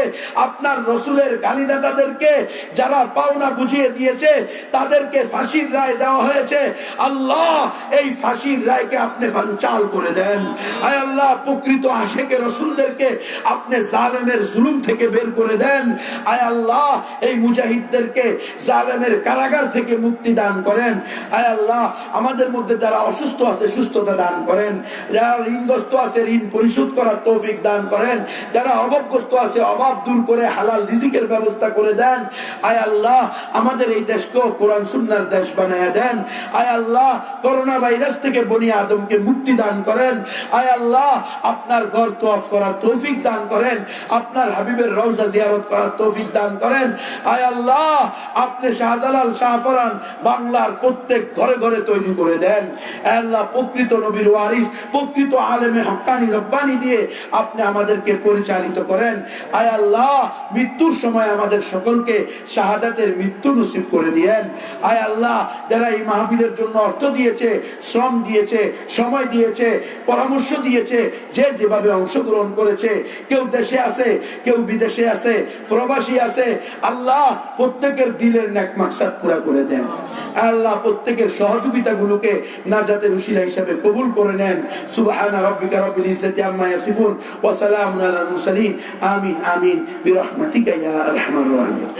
Speaker 1: আপনার রসুলের গালিদাতাদেরকে যারা পাওনা বুঝিয়ে দিয়েছে তাদেরকে ফাঁসির রায় দেওয়া হয়েছে। আল্লাহ, এই ফাঁসির রায়কে আপনি বানচাল করে দেন। আয় আল্লাহ, প্রকৃত আশেকে রসুলদেরকে আপনি জালেমের জুলুম থেকে বের করে দেন। আয় আল্লাহ, এই মুজাহিদদেরকে জালেমের কারাগার থেকে মুক্তি দান করেন। আয় আল্লাহ, আমাদের মধ্যে যারা অসুস্থ আছে সুস্থতা দান করেন, যারা ঋণগ্রস্ত আছে ঋণ পরিশোধ করার তৌফিক দান করেন, যারা অভাবগ্রস্ত আছে অভাব দূর করে হালাল রিজিকের ব্যবস্থা করে দেন। আয় আল্লাহ, আমাদের এই দেশকেও কোরআন সুন্নাহর দেশ বানায়া দেন। আয় আল্লাহ, করোনা ভাইরাস থেকে বনি আদমকে মুক্তি দান করেন। আয় আল্লাহ, আপনার ঘর তওয়াফ করার তৌফিক দান করেন, আপনার হাবিবের রওজা জিয়ারত করার তৌফিক দান করেন। আয় আল্লাহ, আপনি শাহজালাল শাহপরান বাংলার প্রত্যেক ঘরে ঘরে তৈরি করে দেন। আয় আল্লাহ, প্রকৃত নবীর ওয়ারিস, প্রকৃত আলেমে হক্কানি রব্বানি দিয়ে আপনি আমাদেরকে পরিচালিত করেন। আয় আল্লাহ, মৃত্যুর সময় আমাদের সকলকে শাহাদাতের মৃত্যু নসিব করে দিয়েন। আয় আল্লাহ, যারা এই মাহফিলের জন্য অর্থ দিয়েছে, শ্রম দিয়েছে, সময় দিয়েছে, পরামর্শ দিয়েছে, যে যেভাবে অংশগ্রহণ করেছে, কেউ দেশে আছে, কেউ বিদেশে আছে, প্রবাসী আছে, আল্লাহ প্রত্যেকের দিলের নেক মাকসাদ পুরা করে দেন। আল্লাহ, প্রত্যেকের সহযোগিতাগুলোকে নাজাতের উসিলা হিসেবে কবুল করে নেন। সুবহানা রাব্বিকা রাব্বিল ইজ্জাতি আম্মা ইয়াসিফুন ওয়া সালামুন আলাল মুরসালিন। আমিন আমিন বিরহমাতিকা ইয়া আরহামার রাহিমিন।